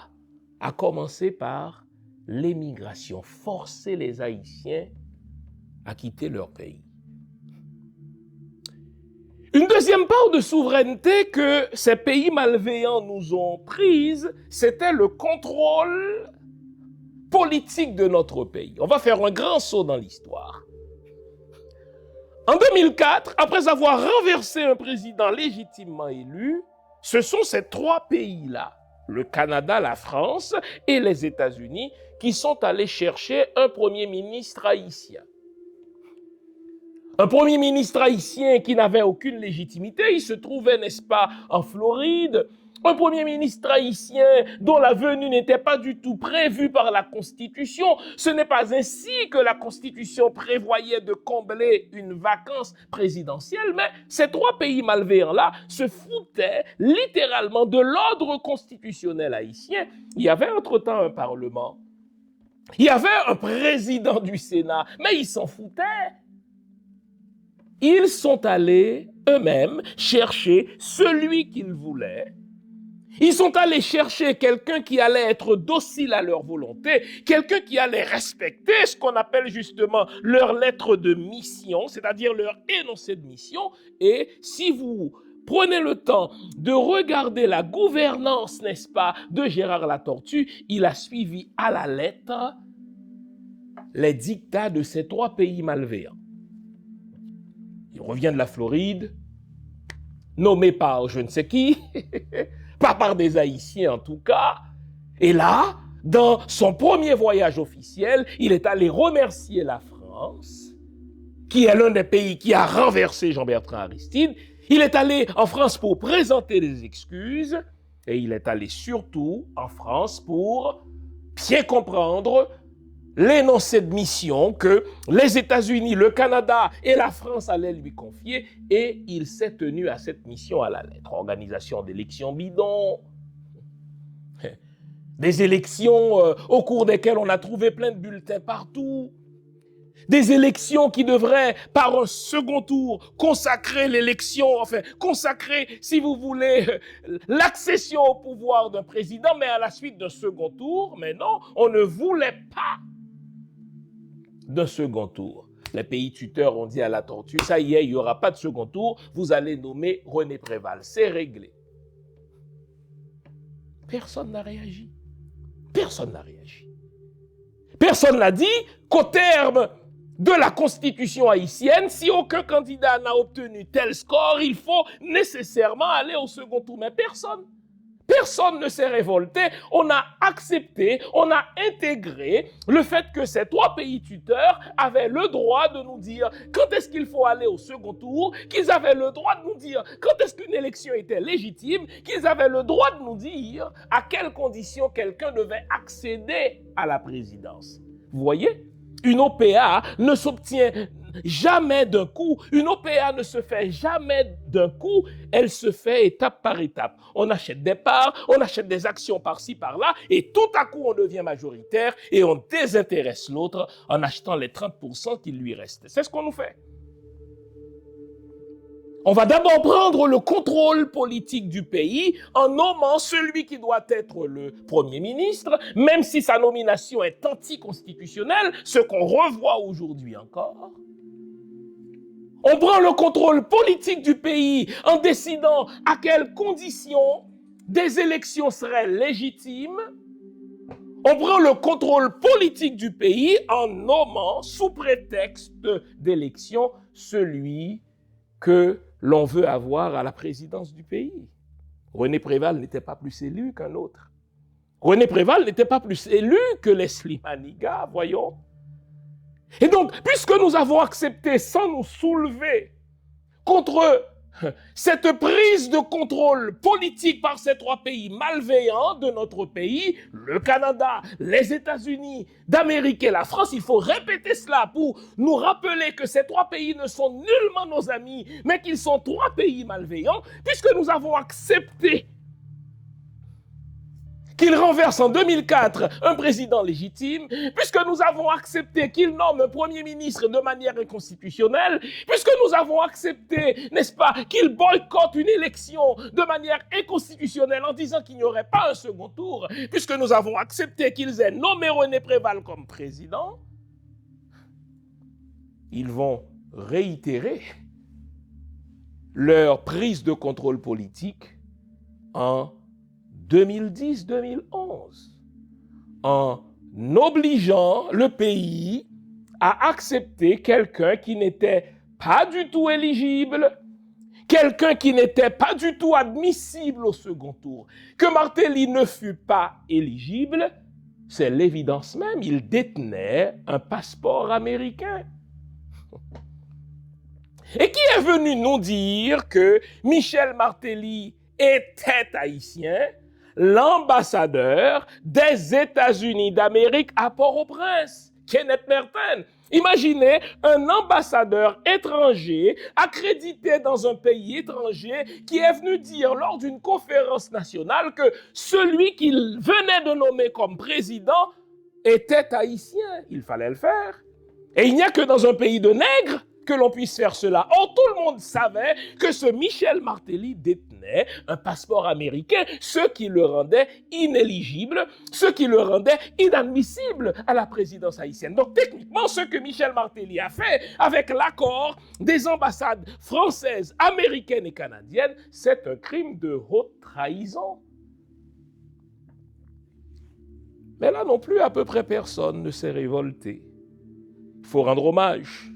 a commencé par l'émigration, forcer les Haïtiens à quitter leur pays. Une deuxième part de souveraineté que ces pays malveillants nous ont prise, c'était le contrôle politique de notre pays. On va faire un grand saut dans l'histoire. En 2004, après avoir renversé un président légitimement élu, ce sont ces trois pays-là, le Canada, la France et les États-Unis, qui sont allés chercher un premier ministre haïtien. Un premier ministre haïtien qui n'avait aucune légitimité, il se trouvait, n'est-ce pas, en Floride. Un premier ministre haïtien dont la venue n'était pas du tout prévue par la Constitution. Ce n'est pas ainsi que la Constitution prévoyait de combler une vacance présidentielle, mais ces trois pays malveillants-là se foutaient littéralement de l'ordre constitutionnel haïtien. Il y avait entre-temps un Parlement. Il y avait un président du Sénat, mais ils s'en foutaient. Ils sont allés eux-mêmes chercher celui qu'ils voulaient. Ils sont allés chercher quelqu'un qui allait être docile à leur volonté, quelqu'un qui allait respecter ce qu'on appelle justement leur lettre de mission, c'est-à-dire leur énoncé de mission. Et si vous prenez le temps de regarder la gouvernance, n'est-ce pas, de Gérard Latortue, il a suivi à la lettre les dictats de ces trois pays malveillants. Il revient de la Floride, nommé par je ne sais qui, pas par des Haïtiens en tout cas. Et là, dans son premier voyage officiel, il est allé remercier la France, qui est l'un des pays qui a renversé Jean-Bertrand Aristide. Il est allé en France pour présenter des excuses, et il est allé surtout en France pour bien comprendre l'énoncé de mission que les États-Unis, le Canada et la France allaient lui confier, et il s'est tenu à cette mission à la lettre. Organisation d'élections bidons, des élections au cours desquelles on a trouvé plein de bulletins partout, des élections qui devraient, par un second tour, consacrer l'élection, enfin, consacrer, si vous voulez, l'accession au pouvoir d'un président, mais à la suite d'un second tour. Mais non, on ne voulait pas d'un second tour. Les pays tuteurs ont dit à Latortue, ça y est, il n'y aura pas de second tour, vous allez nommer René Préval. C'est réglé. Personne n'a réagi. Personne n'a réagi. Personne n'a dit qu'au terme de la constitution haïtienne, si aucun candidat n'a obtenu tel score, il faut nécessairement aller au second tour. Mais personne ne s'est révolté. On a accepté, on a intégré le fait que ces trois pays tuteurs avaient le droit de nous dire quand est-ce qu'il faut aller au second tour, qu'ils avaient le droit de nous dire quand est-ce qu'une élection était légitime, qu'ils avaient le droit de nous dire à quelles conditions quelqu'un devait accéder à la présidence. Vous voyez? Une OPA ne s'obtient jamais d'un coup. Une OPA ne se fait jamais d'un coup. Elle se fait étape par étape. On achète des parts, on achète des actions par-ci, par-là, et tout à coup, on devient majoritaire et on désintéresse l'autre en achetant les 30% qui lui restent. C'est ce qu'on nous fait. On va d'abord prendre le contrôle politique du pays en nommant celui qui doit être le Premier ministre, même si sa nomination est anticonstitutionnelle, ce qu'on revoit aujourd'hui encore. On prend le contrôle politique du pays en décidant à quelles conditions des élections seraient légitimes. On prend le contrôle politique du pays en nommant, sous prétexte d'élection, celui que l'on veut avoir à la présidence du pays. René Préval n'était pas plus élu qu'un autre. René Préval n'était pas plus élu que Leslie Manigat, voyons. Et donc, puisque nous avons accepté sans nous soulever contre cette prise de contrôle politique par ces trois pays malveillants de notre pays, le Canada, les États-Unis d'Amérique et la France, il faut répéter cela pour nous rappeler que ces trois pays ne sont nullement nos amis, mais qu'ils sont trois pays malveillants, puisque nous avons accepté qu'il renverse en 2004 un président légitime, puisque nous avons accepté qu'il nomme un premier ministre de manière inconstitutionnelle, puisque nous avons accepté, n'est-ce pas, qu'il boycotte une élection de manière inconstitutionnelle en disant qu'il n'y aurait pas un second tour, puisque nous avons accepté qu'ils aient nommé René Préval comme président, ils vont réitérer leur prise de contrôle politique en 2010-2011, en obligeant le pays à accepter quelqu'un qui n'était pas du tout éligible, quelqu'un qui n'était pas du tout admissible au second tour. Que Martelly ne fut pas éligible, c'est l'évidence même, il détenait un passeport américain. Et qui est venu nous dire que Michel Martelly était haïtien? L'ambassadeur des États-Unis d'Amérique à Port-au-Prince, Kenneth Merton. Imaginez un ambassadeur étranger accrédité dans un pays étranger qui est venu dire lors d'une conférence nationale que celui qu'il venait de nommer comme président était haïtien. Il fallait le faire. Et il n'y a que dans un pays de nègres que l'on puisse faire cela. Or, tout le monde savait que ce Michel Martelly détenait un passeport américain, ce qui le rendait inéligible, ce qui le rendait inadmissible à la présidence haïtienne. Donc, techniquement, ce que Michel Martelly a fait avec l'accord des ambassades françaises, américaines et canadiennes, c'est un crime de haute trahison. Mais là non plus, à peu près personne ne s'est révolté. Il faut rendre hommage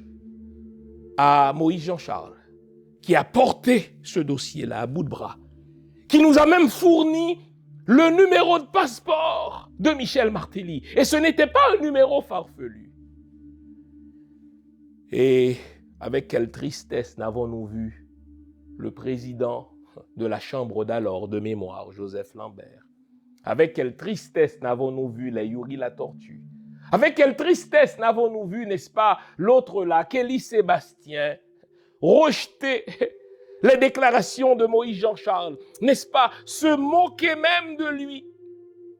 à Moïse Jean-Charles, qui a porté ce dossier-là à bout de bras, qui nous a même fourni le numéro de passeport de Michel Martelly. Et ce n'était pas un numéro farfelu. Et avec quelle tristesse n'avons-nous vu le président de la Chambre d'alors de mémoire, Joseph Lambert. Avec quelle tristesse n'avons-nous vu les Yuri la Tortue. Avec quelle tristesse n'avons-nous vu, n'est-ce pas, l'autre là, Kelly Sébastien, rejeter les déclarations de Moïse Jean-Charles, n'est-ce pas, se moquer même de lui.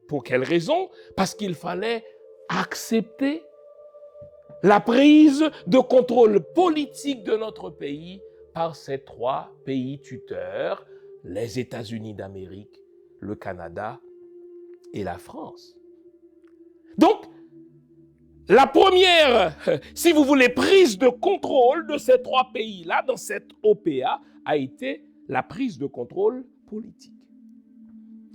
Pour quelle raison? Parce qu'il fallait accepter la prise de contrôle politique de notre pays par ces trois pays tuteurs, les États-Unis d'Amérique, le Canada et la France. Donc, la première, si vous voulez, prise de contrôle de ces trois pays-là, dans cette OPA, a été la prise de contrôle politique.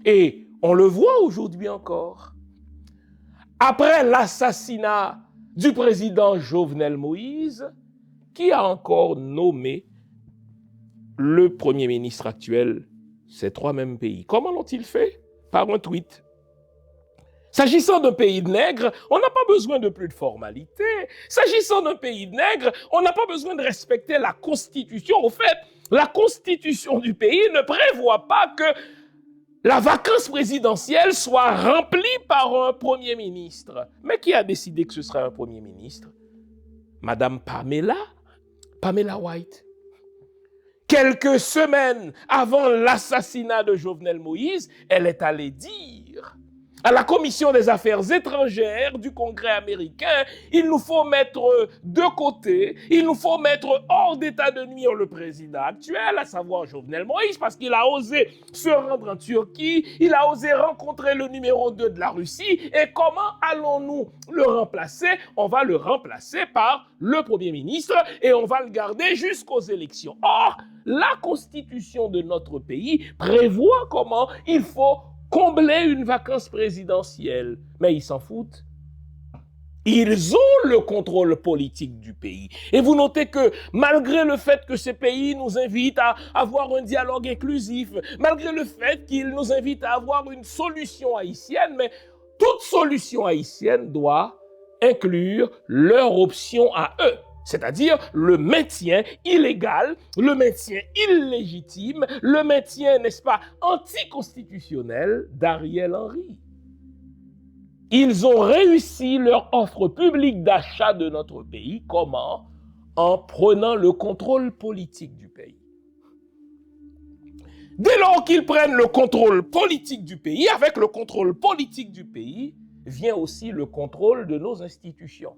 Et on le voit aujourd'hui encore. Après l'assassinat du président Jovenel Moïse, qui a encore nommé le Premier ministre actuel, ces trois mêmes pays. Comment l'ont-ils fait? Par un tweet. S'agissant d'un pays de nègres, on n'a pas besoin de plus de formalités. S'agissant d'un pays de nègres, on n'a pas besoin de respecter la Constitution. Au fait, la Constitution du pays ne prévoit pas que la vacance présidentielle soit remplie par un Premier ministre. Mais qui a décidé que ce serait un Premier ministre? Madame Pamela White. Quelques semaines avant l'assassinat de Jovenel Moïse, elle est allée dire à la Commission des Affaires étrangères du Congrès américain, il nous faut mettre de côté, il nous faut mettre hors d'état de nuire le président actuel, à savoir Jovenel Moïse, parce qu'il a osé se rendre en Turquie, il a osé rencontrer le numéro 2 de la Russie, et comment allons-nous le remplacer? On va le remplacer par le Premier ministre, et on va le garder jusqu'aux élections. Or, la Constitution de notre pays prévoit comment il faut combler une vacance présidentielle. Mais ils s'en foutent. Ils ont le contrôle politique du pays. Et vous notez que malgré le fait que ces pays nous invitent à avoir un dialogue inclusif, malgré le fait qu'ils nous invitent à avoir une solution haïtienne, mais toute solution haïtienne doit inclure leur option à eux. C'est-à-dire le maintien illégal, le maintien illégitime, le maintien, n'est-ce pas, anticonstitutionnel d'Ariel Henry. Ils ont réussi leur offre publique d'achat de notre pays. Comment? En prenant le contrôle politique du pays. Dès lors qu'ils prennent le contrôle politique du pays, avec le contrôle politique du pays, vient aussi le contrôle de nos institutions.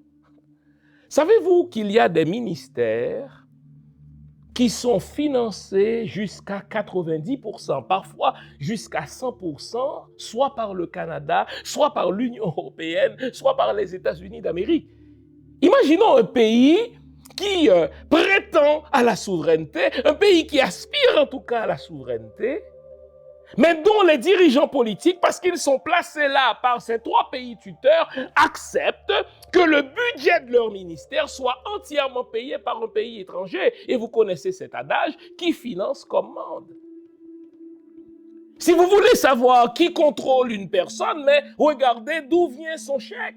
Savez-vous qu'il y a des ministères qui sont financés jusqu'à 90%, parfois jusqu'à 100%, soit par le Canada, soit par l'Union européenne, soit par les États-Unis d'Amérique. Imaginons un pays qui prétend à la souveraineté, un pays qui aspire en tout cas à la souveraineté, mais dont les dirigeants politiques, parce qu'ils sont placés là par ces 3 pays tuteurs, acceptent que le budget de leur ministère soit entièrement payé par un pays étranger. Et vous connaissez cet adage, qui finance commande. Si vous voulez savoir qui contrôle une personne, mais regardez d'où vient son chèque.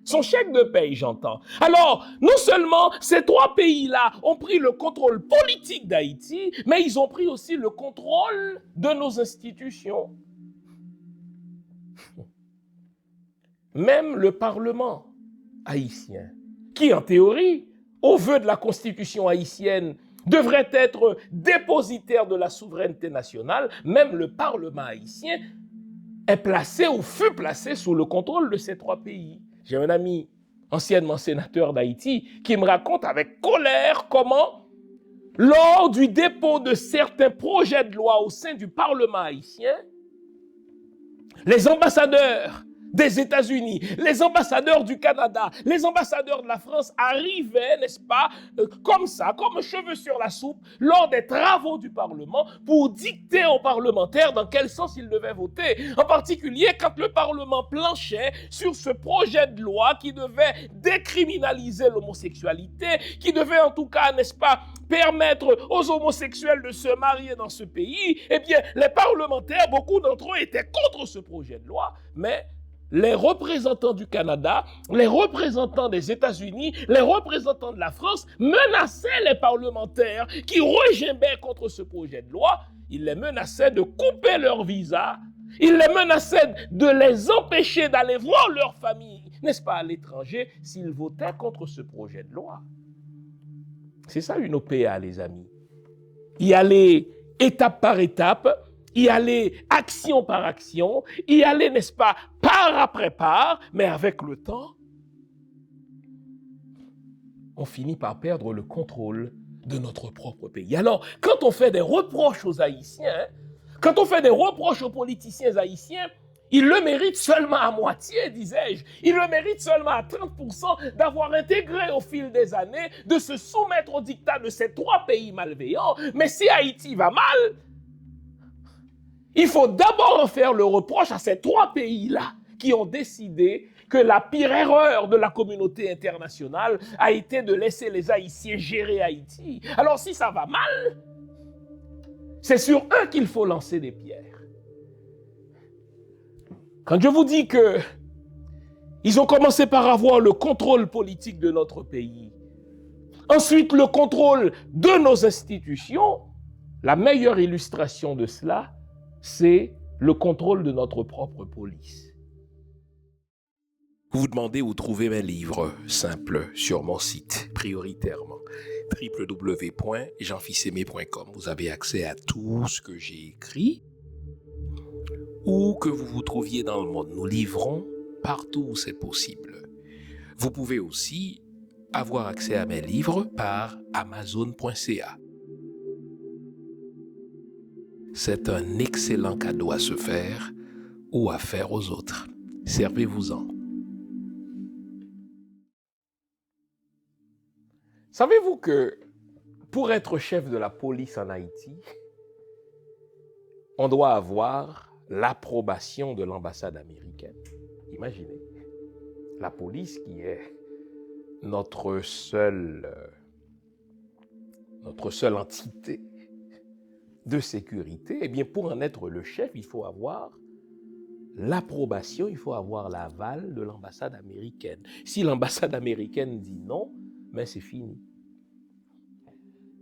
Son chèque de paye, j'entends. Alors, non seulement ces 3 pays-là ont pris le contrôle politique d'Haïti, mais ils ont pris aussi le contrôle de nos institutions. Même le Parlement haïtien, qui en théorie, au vu de la Constitution haïtienne, devrait être dépositaire de la souveraineté nationale, même le Parlement haïtien est placé ou fut placé sous le contrôle de ces 3 pays. J'ai un ami, anciennement sénateur d'Haïti, qui me raconte avec colère comment, lors du dépôt de certains projets de loi au sein du Parlement haïtien, les ambassadeurs des États-Unis, les ambassadeurs du Canada, les ambassadeurs de la France arrivaient, n'est-ce pas, comme ça, comme cheveux sur la soupe, lors des travaux du Parlement pour dicter aux parlementaires dans quel sens ils devaient voter. En particulier, quand le Parlement planchait sur ce projet de loi qui devait décriminaliser l'homosexualité, qui devait en tout cas, n'est-ce pas, permettre aux homosexuels de se marier dans ce pays, eh bien, les parlementaires, beaucoup d'entre eux étaient contre ce projet de loi, mais les représentants du Canada, les représentants des États-Unis, les représentants de la France menaçaient les parlementaires qui regimbaient contre ce projet de loi. Ils les menaçaient de couper leur visa. Ils les menaçaient de les empêcher d'aller voir leur famille, n'est-ce pas, à l'étranger, s'ils votaient contre ce projet de loi. C'est ça une OPA, les amis. Y aller étape par étape, y aller action par action, y aller, n'est-ce pas, part après part, mais avec le temps, on finit par perdre le contrôle de notre propre pays. Alors, quand on fait des reproches aux Haïtiens, quand on fait des reproches aux politiciens haïtiens, ils le méritent seulement à moitié, disais-je. Ils le méritent seulement à 30% d'avoir intégré au fil des années, de se soumettre au diktat de ces 3 pays malveillants. Mais si Haïti va mal, il faut d'abord en faire le reproche à ces 3 pays-là qui ont décidé que la pire erreur de la communauté internationale a été de laisser les Haïtiens gérer Haïti. Alors si ça va mal, c'est sur eux qu'il faut lancer des pierres. Quand je vous dis que ils ont commencé par avoir le contrôle politique de notre pays, ensuite le contrôle de nos institutions, la meilleure illustration de cela, c'est le contrôle de notre propre police. Vous vous demandez où trouver mes livres? Simple, sur mon site, prioritairement, www.jeanfils-aimé.com. Vous avez accès à tout ce que j'ai écrit. Où que vous vous trouviez dans le monde, nous livrons partout où c'est possible. Vous pouvez aussi avoir accès à mes livres par Amazon.ca. C'est un excellent cadeau à se faire ou à faire aux autres. Servez-vous-en. Savez-vous que pour être chef de la police en Haïti, on doit avoir l'approbation de l'ambassade américaine? Imaginez. la police qui est notre seule entité de sécurité, eh bien, pour en être le chef, il faut avoir l'approbation, il faut avoir l'aval de l'ambassade américaine. Si l'ambassade américaine dit non, ben c'est fini.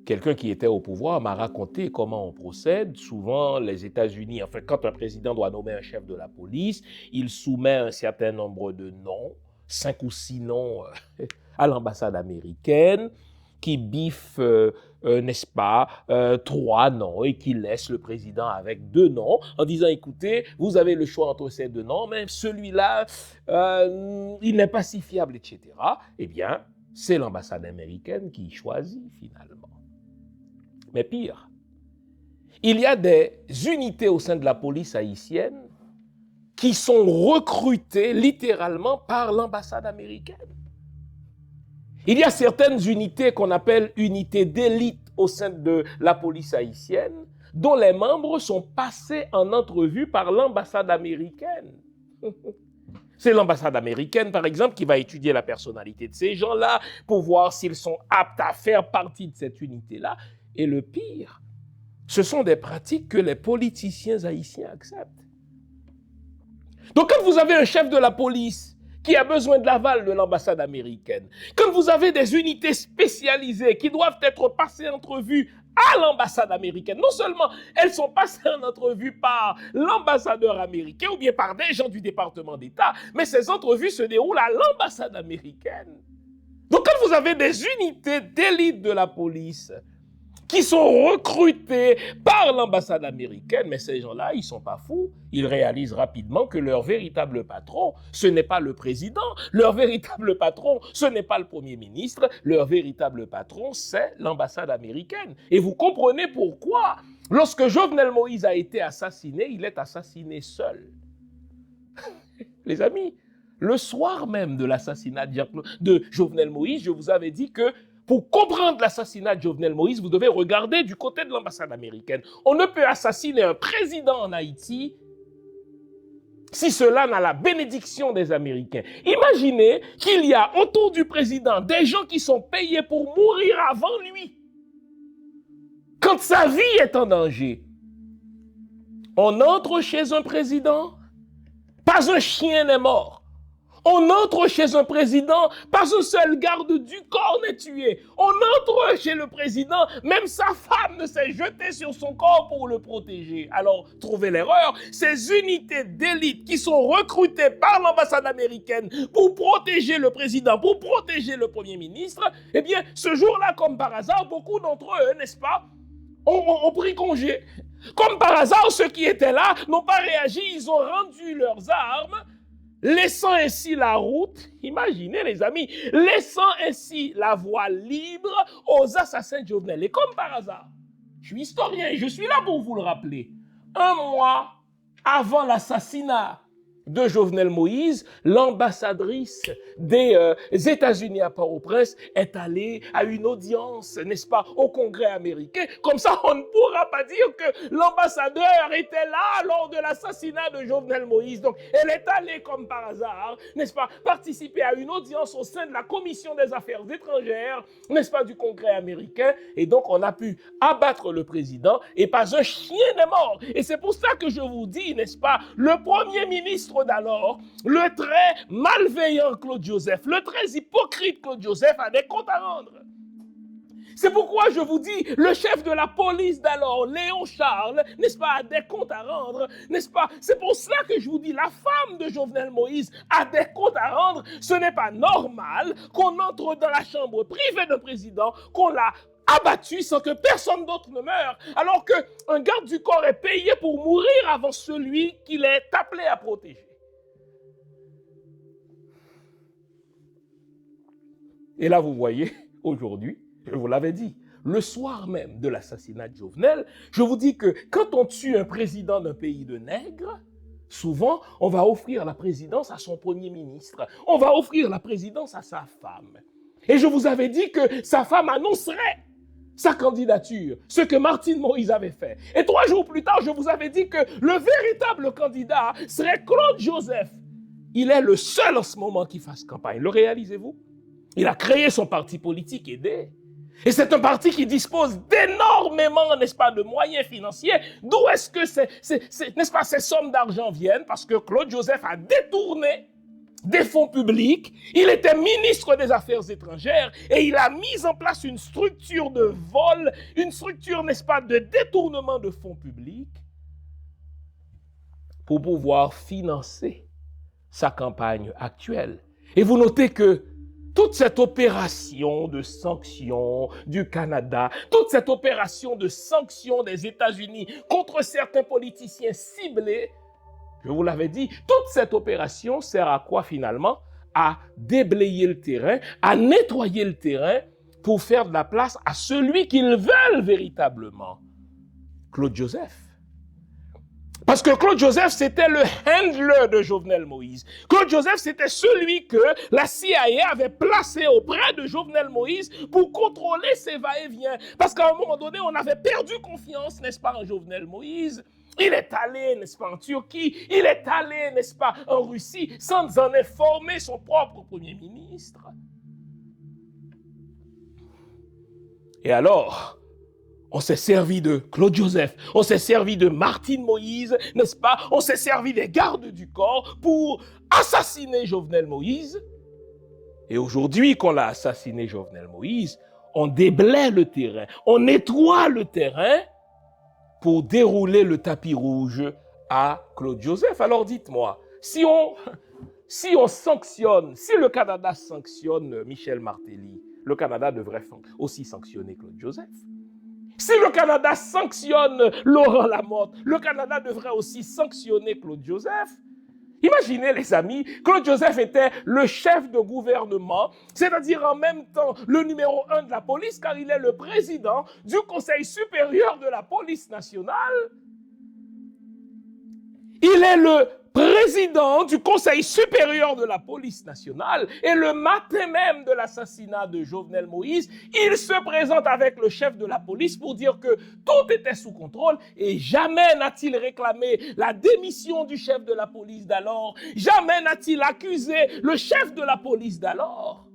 Quelqu'un qui était au pouvoir m'a raconté comment on procède. Souvent, les États-Unis, enfin, quand un président doit nommer un chef de la police, il soumet un certain nombre de noms, 5 ou 6 noms à l'ambassade américaine, qui biffe, n'est-ce pas, 3 noms et qui laisse le président avec 2 noms en disant, écoutez, vous avez le choix entre ces 2 noms, mais celui-là, il n'est pas si fiable, etc. Eh bien, c'est l'ambassade américaine qui choisit finalement. Mais pire, il y a des unités au sein de la police haïtienne qui sont recrutées littéralement par l'ambassade américaine. Il y a certaines unités qu'on appelle unités d'élite au sein de la police haïtienne dont les membres sont passés en entrevue par l'ambassade américaine. C'est l'ambassade américaine, par exemple, qui va étudier la personnalité de ces gens-là pour voir s'ils sont aptes à faire partie de cette unité-là. Et le pire, ce sont des pratiques que les politiciens haïtiens acceptent. Donc quand vous avez un chef de la police qui a besoin de l'aval de l'ambassade américaine, quand vous avez des unités spécialisées qui doivent être passées en entrevue à l'ambassade américaine, non seulement elles sont passées en entrevue par l'ambassadeur américain ou bien par des gens du département d'État, mais ces entrevues se déroulent à l'ambassade américaine. Donc quand vous avez des unités d'élite de la police qui sont recrutés par l'ambassade américaine, mais ces gens-là, ils ne sont pas fous. Ils réalisent rapidement que leur véritable patron, ce n'est pas le président. Leur véritable patron, ce n'est pas le premier ministre. Leur véritable patron, c'est l'ambassade américaine. Et vous comprenez pourquoi, lorsque Jovenel Moïse a été assassiné, il est assassiné seul. Les amis, le soir même de l'assassinat de Jovenel Moïse, je vous avais dit que pour comprendre l'assassinat de Jovenel Moïse, vous devez regarder du côté de l'ambassade américaine. On ne peut assassiner un président en Haïti si cela n'a la bénédiction des Américains. Imaginez qu'il y a autour du président des gens qui sont payés pour mourir avant lui. Quand sa vie est en danger, on entre chez un président, pas un chien n'est mort. On entre chez un président, pas un seul garde du corps n'est tué. On entre chez le président, même sa femme ne s'est jetée sur son corps pour le protéger. Alors, trouvez l'erreur, ces unités d'élite qui sont recrutées par l'ambassade américaine pour protéger le président, pour protéger le premier ministre, eh bien, ce jour-là, comme par hasard, beaucoup d'entre eux, n'est-ce pas, ont pris congé. Comme par hasard, ceux qui étaient là n'ont pas réagi, ils ont rendu leurs armes, laissant ainsi la route, imaginez les amis, laissant ainsi la voie libre aux assassins de Jovenel. Et comme par hasard, je suis historien et je suis là pour vous le rappeler, 1 mois avant l'assassinat de Jovenel Moïse, l'ambassadrice des États-Unis à Port-au-Prince est allée à une audience, n'est-ce pas, au Congrès américain. Comme ça, on ne pourra pas dire que l'ambassadeur était là lors de l'assassinat de Jovenel Moïse. Donc, elle est allée comme par hasard, n'est-ce pas, participer à une audience au sein de la Commission des Affaires étrangères, n'est-ce pas, du Congrès américain. Et donc, on a pu abattre le président et pas un chien n'est mort. Et c'est pour ça que je vous dis, n'est-ce pas, le premier ministre d'alors, le très malveillant Claude Joseph, le très hypocrite Claude Joseph a des comptes à rendre. C'est pourquoi je vous dis, le chef de la police d'alors, Léon Charles, n'est-ce pas, a des comptes à rendre, n'est-ce pas? C'est pour cela que je vous dis, la femme de Jovenel Moïse a des comptes à rendre. Ce n'est pas normal qu'on entre dans la chambre privée d'un président, qu'on l'a abattu sans que personne d'autre ne meure, alors qu'un garde du corps est payé pour mourir avant celui qu'il est appelé à protéger. Et là, vous voyez, aujourd'hui, je vous l'avais dit, le soir même de l'assassinat de Jovenel, je vous dis que quand on tue un président d'un pays de nègres, souvent, on va offrir la présidence à son premier ministre. On va offrir la présidence à sa femme. Et je vous avais dit que sa femme annoncerait sa candidature, ce que Martine Moïse avait fait. Et 3 jours plus tard, je vous avais dit que le véritable candidat serait Claude Joseph. il est le seul en ce moment qui fasse campagne. Le réalisez-vous? Il a créé son parti politique aidé. Et c'est un parti qui dispose d'énormément, n'est-ce pas, de moyens financiers. D'où est-ce que n'est-ce pas, ces sommes d'argent viennent? Parce que Claude Joseph a détourné des fonds publics. Il était ministre des Affaires étrangères et il a mis en place une structure de vol, une structure, n'est-ce pas, de détournement de fonds publics pour pouvoir financer sa campagne actuelle. Et vous notez que toute cette opération de sanctions du Canada, toute cette opération de sanctions des États-Unis contre certains politiciens ciblés, je vous l'avais dit, toute cette opération sert à quoi finalement? À déblayer le terrain, à nettoyer le terrain pour faire de la place à celui qu'ils veulent véritablement, Claude Joseph. Parce que Claude Joseph, c'était le handler de Jovenel Moïse. Claude Joseph, c'était celui que la CIA avait placé auprès de Jovenel Moïse pour contrôler ses va-et-vient. Parce qu'à un moment donné, on avait perdu confiance, n'est-ce pas, en Jovenel Moïse. Il est allé, n'est-ce pas, en Turquie. Il est allé, n'est-ce pas, en Russie, sans en informer son propre Premier ministre. Et alors, on s'est servi de Claude Joseph, on s'est servi de Martine Moïse, n'est-ce pas? On s'est servi des gardes du corps pour assassiner Jovenel Moïse. Et aujourd'hui, qu'on l'a assassiné Jovenel Moïse, on déblaye le terrain, on nettoie le terrain pour dérouler le tapis rouge à Claude Joseph. Alors dites-moi, si on sanctionne, si le Canada sanctionne Michel Martelly, le Canada devrait aussi sanctionner Claude Joseph. Si le Canada sanctionne Laurent Lamotte, le Canada devrait aussi sanctionner Claude Joseph. Imaginez les amis, Claude Joseph était le chef de gouvernement, c'est-à-dire en même temps le numéro 1 de la police, car il est le président du Conseil supérieur de la police nationale. Il est le président du Conseil supérieur de la police nationale et le matin même de l'assassinat de Jovenel Moïse, il se présente avec le chef de la police pour dire que tout était sous contrôle et jamais n'a-t-il réclamé la démission du chef de la police d'alors, jamais n'a-t-il accusé le chef de la police d'alors.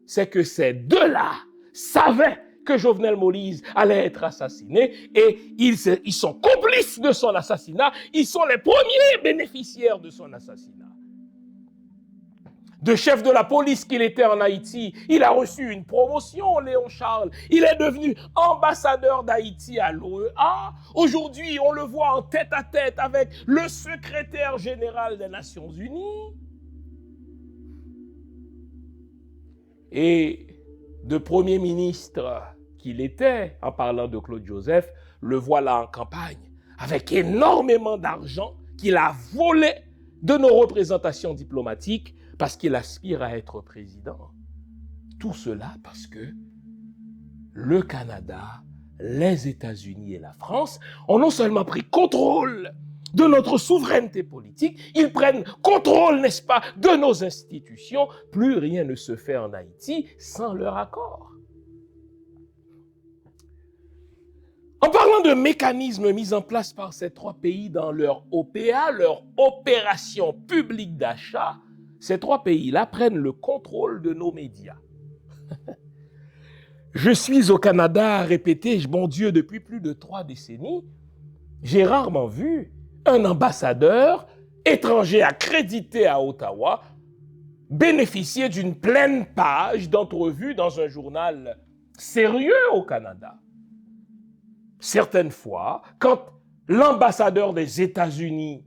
C'est que ces deux-là savaient que Jovenel Moïse allait être assassiné et ils sont complices de son assassinat, ils sont les premiers bénéficiaires de son assassinat. De chef de la police qu'il était en Haïti, il a reçu une promotion, Léon Charles. Il est devenu ambassadeur d'Haïti à l'OEA. Aujourd'hui, on le voit en tête-à-tête avec le secrétaire général des Nations Unies. Et de Premier ministre qu'il était, en parlant de Claude Joseph, le voilà en campagne, avec énormément d'argent qu'il a volé de nos représentations diplomatiques parce qu'il aspire à être président. Tout cela parce que le Canada, les États-Unis et la France ont non seulement pris contrôle de notre souveraineté politique, ils prennent contrôle, n'est-ce pas, de nos institutions. Plus rien ne se fait en Haïti sans leur accord. En parlant de mécanismes mis en place par ces trois pays dans leur OPA, leur opération publique d'achat, ces trois pays-là prennent le contrôle de nos médias. Je suis au Canada à répéter, bon Dieu, depuis plus de 3 décennies, j'ai rarement vu un ambassadeur étranger accrédité à Ottawa bénéficier d'une pleine page d'entrevue dans un journal sérieux au Canada. Certaines fois, quand l'ambassadeur des États-Unis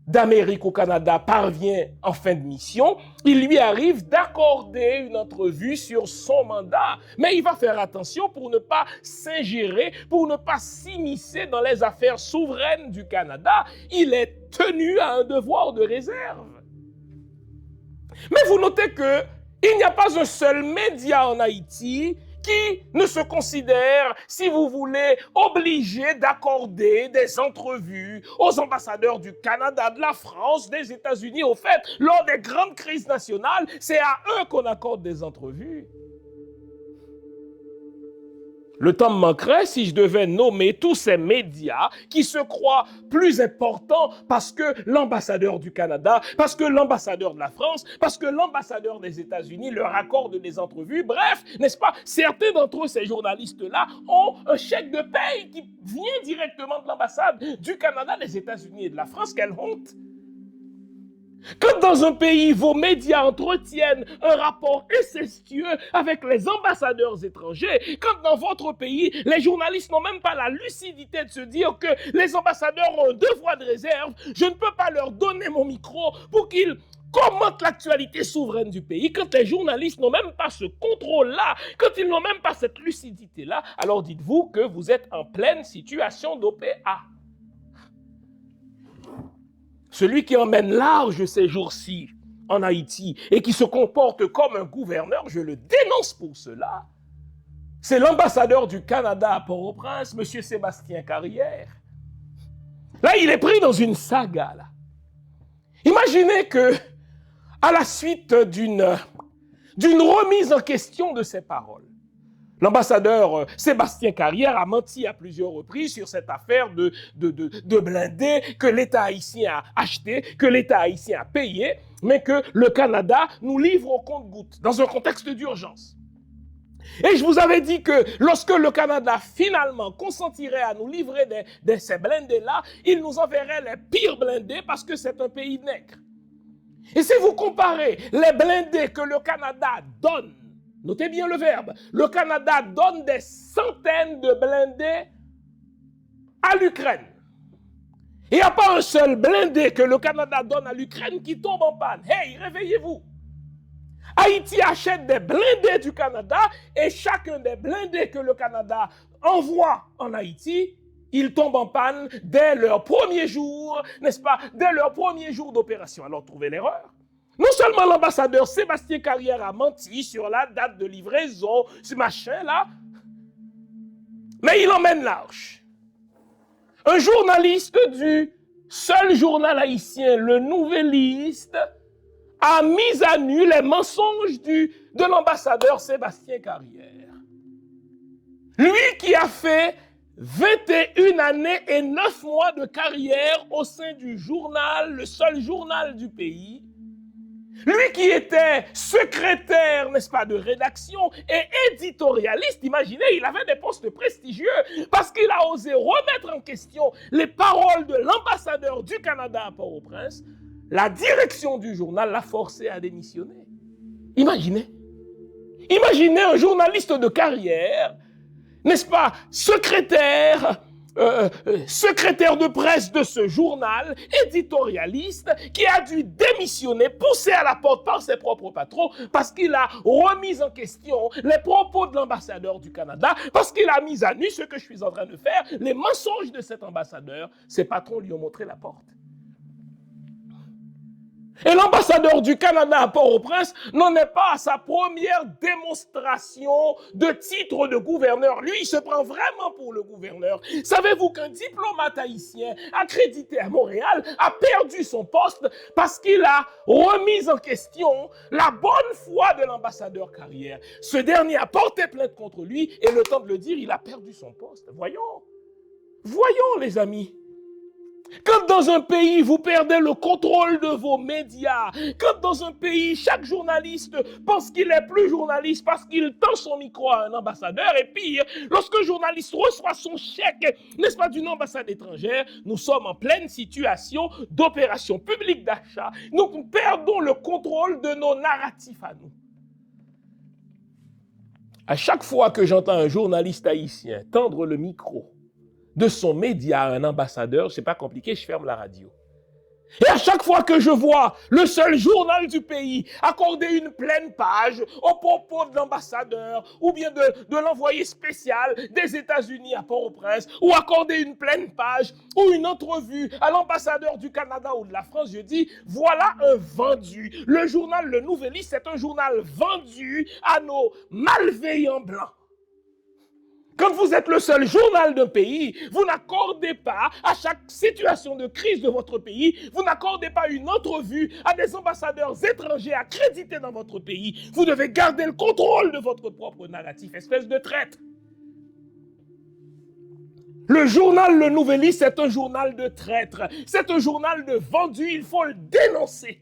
d'Amérique au Canada parvient en fin de mission, il lui arrive d'accorder une entrevue sur son mandat. Mais il va faire attention pour ne pas s'ingérer, pour ne pas s'immiscer dans les affaires souveraines du Canada. Il est tenu à un devoir de réserve. Mais vous notez qu'il n'y a pas un seul média en Haïti qui ne se considère, si vous voulez, obligé d'accorder des entrevues aux ambassadeurs du Canada, de la France, des États-Unis. Au fait, lors des grandes crises nationales, c'est à eux qu'on accorde des entrevues. Le temps me manquerait si je devais nommer tous ces médias qui se croient plus importants parce que l'ambassadeur du Canada, parce que l'ambassadeur de la France, parce que l'ambassadeur des États-Unis leur accorde des entrevues. Bref, n'est-ce pas, certains d'entre eux, ces journalistes-là, ont un chèque de paye qui vient directement de l'ambassade du Canada, des États-Unis et de la France. Quelle honte! Quand dans un pays, vos médias entretiennent un rapport incestueux avec les ambassadeurs étrangers, quand dans votre pays, les journalistes n'ont même pas la lucidité de se dire que les ambassadeurs ont un devoir de réserve, je ne peux pas leur donner mon micro pour qu'ils commentent l'actualité souveraine du pays, quand les journalistes n'ont même pas ce contrôle-là, quand ils n'ont même pas cette lucidité-là, alors dites-vous que vous êtes en pleine situation d'OPA. Celui qui emmène large ces jours-ci en Haïti et qui se comporte comme un gouverneur, je le dénonce pour cela. C'est l'ambassadeur du Canada à Port-au-Prince, M. Sébastien Carrière. Là, il est pris dans une saga. Là. Imaginez que, à la suite d'une remise en question de ses paroles, l'ambassadeur Sébastien Carrière a menti à plusieurs reprises sur cette affaire de blindés que l'État haïtien a acheté, que l'État haïtien a payé, mais que le Canada nous livre au compte-gouttes, dans un contexte d'urgence. Et je vous avais dit que lorsque le Canada finalement consentirait à nous livrer ces blindés-là, il nous enverrait les pires blindés parce que c'est un pays nègre. Et si vous comparez les blindés que le Canada donne, notez bien le verbe. Le Canada donne des centaines de blindés à l'Ukraine. Il n'y a pas un seul blindé que le Canada donne à l'Ukraine qui tombe en panne. Hey, réveillez-vous. Haïti achète des blindés du Canada et chacun des blindés que le Canada envoie en Haïti, ils tombent en panne dès leur premier jour, n'est-ce pas, dès leur premier jour d'opération. Alors, trouvez l'erreur. Non seulement l'ambassadeur Sébastien Carrière a menti sur la date de livraison, ce machin-là, mais il emmène large. Un journaliste du seul journal haïtien, le Nouvelliste, a mis à nu les mensonges de l'ambassadeur Sébastien Carrière. Lui qui a fait 21 années et 9 mois de carrière au sein du journal, le seul journal du pays, lui qui était secrétaire, n'est-ce pas, de rédaction et éditorialiste, imaginez, il avait des postes prestigieux parce qu'il a osé remettre en question les paroles de l'ambassadeur du Canada à Port-au-Prince. La direction du journal l'a forcé à démissionner. Imaginez. Imaginez un journaliste de carrière, n'est-ce pas, secrétaire de presse de ce journal, éditorialiste, qui a dû démissionner, poussé à la porte par ses propres patrons, parce qu'il a remis en question les propos de l'ambassadeur du Canada, parce qu'il a mis à nu ce que je suis en train de faire, les mensonges de cet ambassadeur. Ses patrons lui ont montré la porte. Et l'ambassadeur du Canada à Port-au-Prince n'en est pas à sa première démonstration de titre de gouverneur. Lui, il se prend vraiment pour le gouverneur. Savez-vous qu'un diplomate haïtien accrédité à Montréal a perdu son poste parce qu'il a remis en question la bonne foi de l'ambassadeur Carrière. Ce dernier a porté plainte contre lui et le temps de le dire, il a perdu son poste. Voyons les amis. Quand dans un pays, vous perdez le contrôle de vos médias, quand dans un pays, chaque journaliste pense qu'il est plus journaliste parce qu'il tend son micro à un ambassadeur, et pire, lorsque un journaliste reçoit son chèque, n'est-ce pas, d'une ambassade étrangère, nous sommes en pleine situation d'opération publique d'achat. Nous perdons le contrôle de nos narratifs à nous. À chaque fois que j'entends un journaliste haïtien tendre le micro de son média à un ambassadeur, c'est pas compliqué, je ferme la radio. Et à chaque fois que je vois le seul journal du pays accorder une pleine page au propos de l'ambassadeur ou bien de l'envoyé spécial des États-Unis à Port-au-Prince ou accorder une pleine page ou une entrevue à l'ambassadeur du Canada ou de la France, je dis, voilà un vendu. Le journal Le Nouvelliste, c'est un journal vendu à nos malveillants blancs. Quand vous êtes le seul journal d'un pays, vous n'accordez pas à chaque situation de crise de votre pays, vous n'accordez pas une entrevue à des ambassadeurs étrangers accrédités dans votre pays. Vous devez garder le contrôle de votre propre narratif, espèce de traître. Le journal Le Nouvelliste est un journal de traîtres. C'est un journal de vendus. Il faut le dénoncer.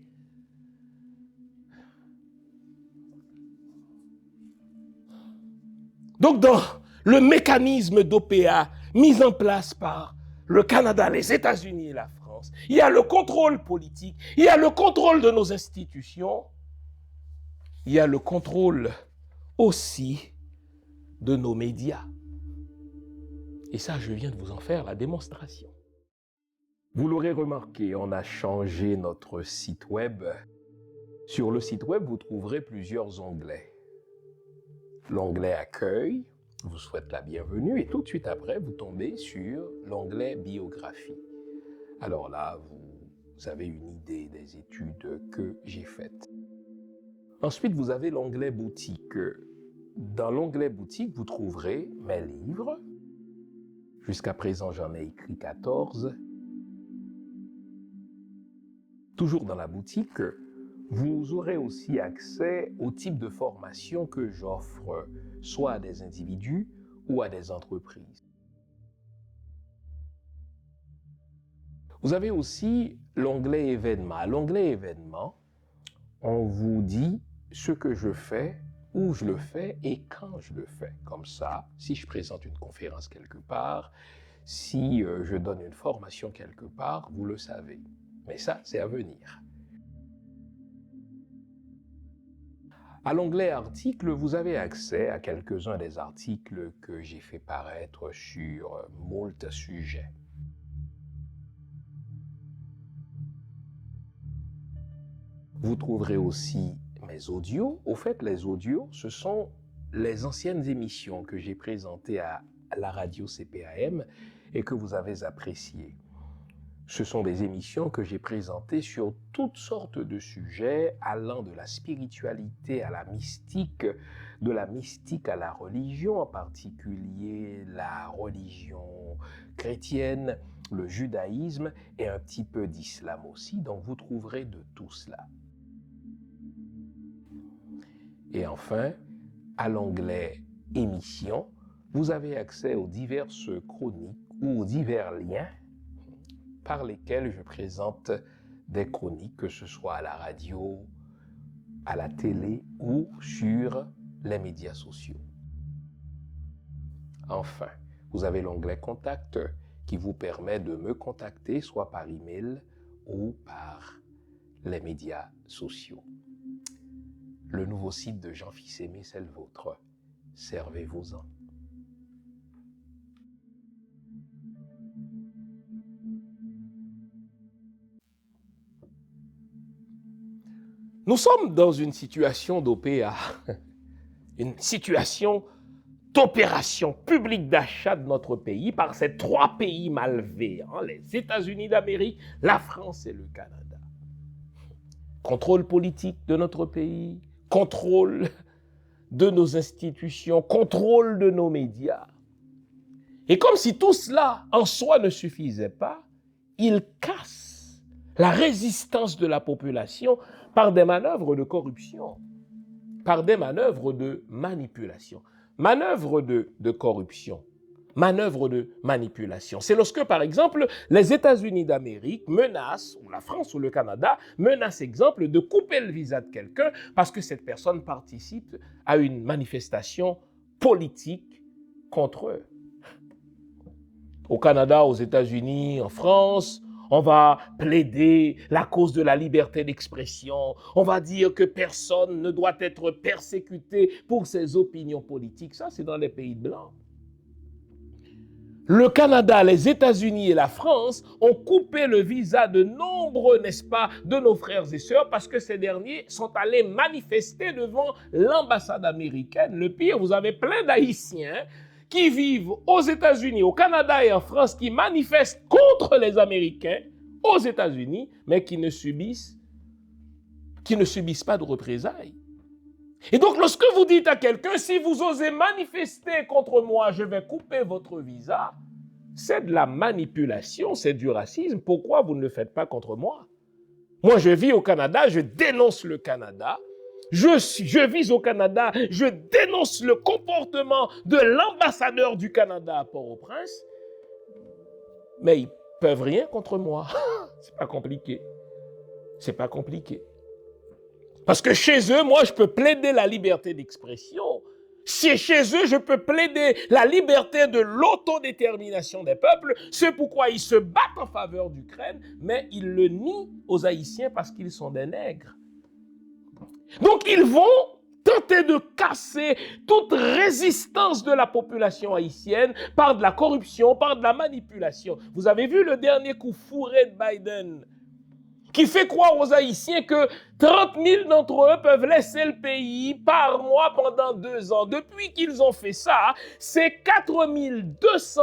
Donc, dans le mécanisme d'OPA mis en place par le Canada, les États-Unis et la France, il y a le contrôle politique, il y a le contrôle de nos institutions, il y a le contrôle aussi de nos médias. Et ça, je viens de vous en faire la démonstration. Vous l'aurez remarqué, on a changé notre site web. Sur le site web, vous trouverez plusieurs onglets. L'onglet Accueil vous souhaite la bienvenue et tout de suite après, vous tombez sur l'onglet Biographie. Alors là, vous avez une idée des études que j'ai faites. Ensuite, vous avez l'onglet Boutique. Dans l'onglet Boutique, vous trouverez mes livres. Jusqu'à présent, j'en ai écrit 14. Toujours dans la boutique, vous aurez aussi accès au type de formation que j'offre, soit à des individus ou à des entreprises. Vous avez aussi l'onglet événements. À l'onglet événements, on vous dit ce que je fais, où je le fais et quand je le fais. Comme ça, si je présente une conférence quelque part, si je donne une formation quelque part, vous le savez. Mais ça, c'est à venir. À l'onglet articles, vous avez accès à quelques-uns des articles que j'ai fait paraître sur moult sujets. Vous trouverez aussi mes audios. Au fait, les audios, ce sont les anciennes émissions que j'ai présentées à la radio CPAM et que vous avez appréciées. Ce sont des émissions que j'ai présentées sur toutes sortes de sujets allant de la spiritualité à la mystique, de la mystique à la religion, en particulier la religion chrétienne, le judaïsme et un petit peu d'islam aussi. Donc vous trouverez de tout cela. Et enfin, à l'onglet émissions, vous avez accès aux diverses chroniques ou aux divers liens par lesquels je présente des chroniques, que ce soit à la radio, à la télé ou sur les médias sociaux. Enfin, vous avez l'onglet Contact qui vous permet de me contacter soit par email ou par les médias sociaux. Le nouveau site de Jean Fils-Aimé, c'est le vôtre. Servez-vous-en. Nous sommes dans une situation d'OPA, une situation d'opération publique d'achat de notre pays par ces trois pays malveillants, les États-Unis d'Amérique, la France et le Canada. Contrôle politique de notre pays, contrôle de nos institutions, contrôle de nos médias. Et comme si tout cela en soi ne suffisait pas, ils cassent la résistance de la population par des manœuvres de corruption, par des manœuvres de manipulation. Manœuvres de corruption, manœuvres de manipulation. C'est lorsque, par exemple, les États-Unis d'Amérique menacent, ou la France ou le Canada, menacent, exemple, de couper le visa de quelqu'un parce que cette personne participe à une manifestation politique contre eux. Au Canada, aux États-Unis, en France, on va plaider la cause de la liberté d'expression. On va dire que personne ne doit être persécuté pour ses opinions politiques. Ça, c'est dans les pays blancs. Le Canada, les États-Unis et la France ont coupé le visa de nombreux, n'est-ce pas, de nos frères et sœurs parce que ces derniers sont allés manifester devant l'ambassade américaine. Le pire, vous avez plein d'Haïtiens qui vivent aux États-Unis, au Canada et en France, qui manifestent contre les Américains aux États-Unis, mais qui ne subissent pas de représailles. Et donc, lorsque vous dites à quelqu'un, si vous osez manifester contre moi, je vais couper votre visa, c'est de la manipulation, c'est du racisme. Pourquoi vous ne le faites pas contre moi? Moi, je vis au Canada, je dénonce le Canada. Je vis au Canada, je dénonce le comportement de l'ambassadeur du Canada à Port-au-Prince mais ils peuvent rien contre moi. C'est pas compliqué. C'est pas compliqué. Parce que chez eux, moi, je peux plaider la liberté d'expression. Si chez eux, je peux plaider la liberté de l'autodétermination des peuples, c'est pourquoi ils se battent en faveur d'Ukraine, mais ils le nient aux Haïtiens parce qu'ils sont des nègres. Donc, ils vont tenter de casser toute résistance de la population haïtienne par de la corruption, par de la manipulation. Vous avez vu le dernier coup fourré de Biden qui fait croire aux Haïtiens que 30 000 d'entre eux peuvent laisser le pays par mois pendant 2 ans. Depuis qu'ils ont fait ça, c'est 4 200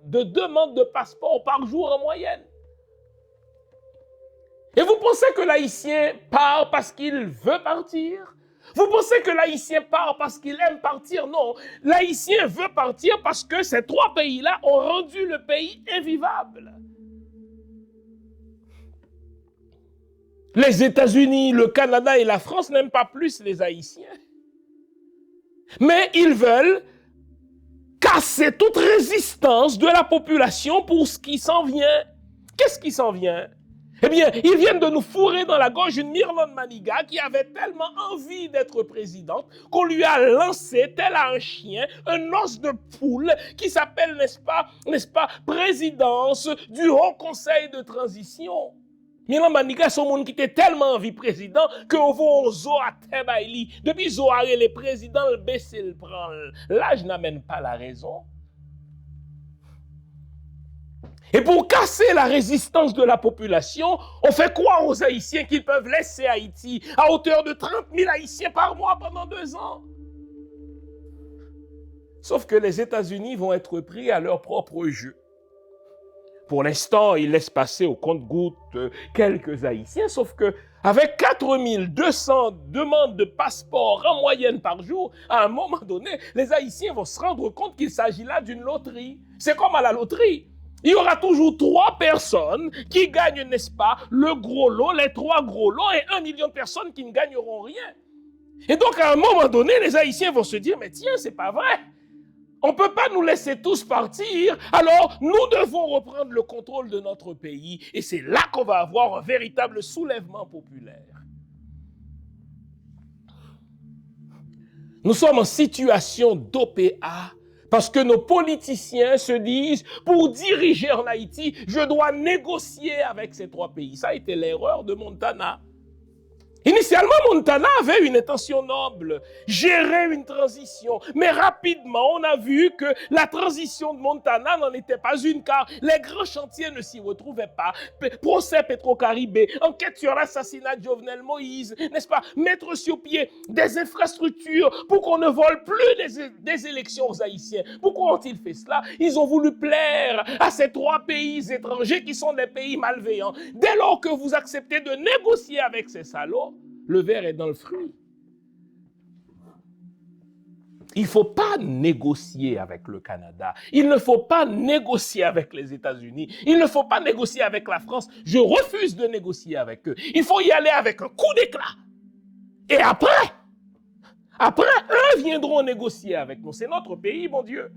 de demandes de passeport par jour en moyenne. Et vous pensez que l'Haïtien part parce qu'il veut partir? Vous pensez que l'Haïtien part parce qu'il aime partir? Non, l'Haïtien veut partir parce que ces 3 pays-là ont rendu le pays invivable. Les États-Unis, le Canada et la France n'aiment pas plus les Haïtiens. Mais ils veulent casser toute résistance de la population pour ce qui s'en vient. Qu'est-ce qui s'en vient? Eh bien, ils viennent de nous fourrer dans la gorge une Mirlande Maniga qui avait tellement envie d'être présidente qu'on lui a lancé, tel un chien, un os de poule qui s'appelle, n'est-ce pas, présidence du Haut Conseil de transition. Mirlande Maniga, c'est un monde qui était tellement envie président que on voit zo à Tebaili. Depuis zo a les présidents le baisser le prend. L'âge n'amène pas la raison. Et pour casser la résistance de la population, on fait croire aux Haïtiens qu'ils peuvent laisser Haïti à hauteur de 30 000 Haïtiens par mois pendant 2 ans. Sauf que les États-Unis vont être pris à leur propre jeu. Pour l'instant, ils laissent passer au compte-gouttes quelques Haïtiens, sauf que avec 4 200 demandes de passeport en moyenne par jour, à un moment donné, les Haïtiens vont se rendre compte qu'il s'agit là d'une loterie. C'est comme à la loterie. Il y aura toujours 3 personnes qui gagnent, n'est-ce pas, le gros lot, les 3 gros lots, et 1 million de personnes qui ne gagneront rien. Et donc, à un moment donné, les Haïtiens vont se dire, mais tiens, c'est pas vrai. On ne peut pas nous laisser tous partir, alors nous devons reprendre le contrôle de notre pays. Et c'est là qu'on va avoir un véritable soulèvement populaire. Nous sommes en situation d'OPA. Parce que nos politiciens se disent, pour diriger en Haïti, je dois négocier avec ces 3 pays. Ça a été l'erreur de Montana. Initialement, Montana avait une intention noble, gérer une transition. Mais rapidement, on a vu que la transition de Montana n'en était pas une, car les grands chantiers ne s'y retrouvaient pas. Procès Petro-Caribé, enquête sur l'assassinat de Jovenel Moïse, n'est-ce pas? Mettre sur pied des infrastructures pour qu'on ne vole plus des élections aux Haïtiens. Pourquoi ont-ils fait cela? Ils ont voulu plaire à ces 3 pays étrangers qui sont des pays malveillants. Dès lors que vous acceptez de négocier avec ces salauds, le verre est dans le fruit. Il ne faut pas négocier avec le Canada. Il ne faut pas négocier avec les États-Unis. Il ne faut pas négocier avec la France. Je refuse de négocier avec eux. Il faut y aller avec un coup d'éclat. Et après, eux viendront négocier avec nous. C'est notre pays, mon Dieu.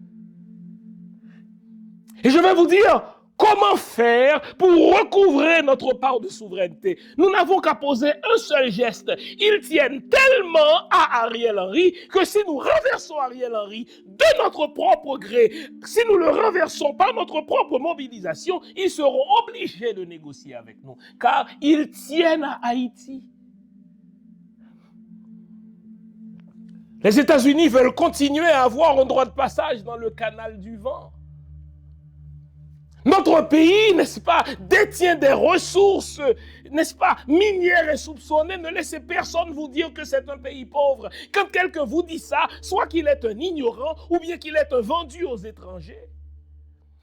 Et je vais vous dire, comment faire pour recouvrer notre part de souveraineté? Nous n'avons qu'à poser un seul geste. Ils tiennent tellement à Ariel Henry que si nous renversons Ariel Henry de notre propre gré, si nous le renversons par notre propre mobilisation, ils seront obligés de négocier avec nous, car ils tiennent à Haïti. Les États-Unis veulent continuer à avoir un droit de passage dans le canal du vent. Notre pays, n'est-ce pas, détient des ressources, n'est-ce pas, minières et soupçonnées. Ne laissez personne vous dire que c'est un pays pauvre. Quand quelqu'un vous dit ça, soit qu'il est un ignorant ou bien qu'il est un vendu aux étrangers.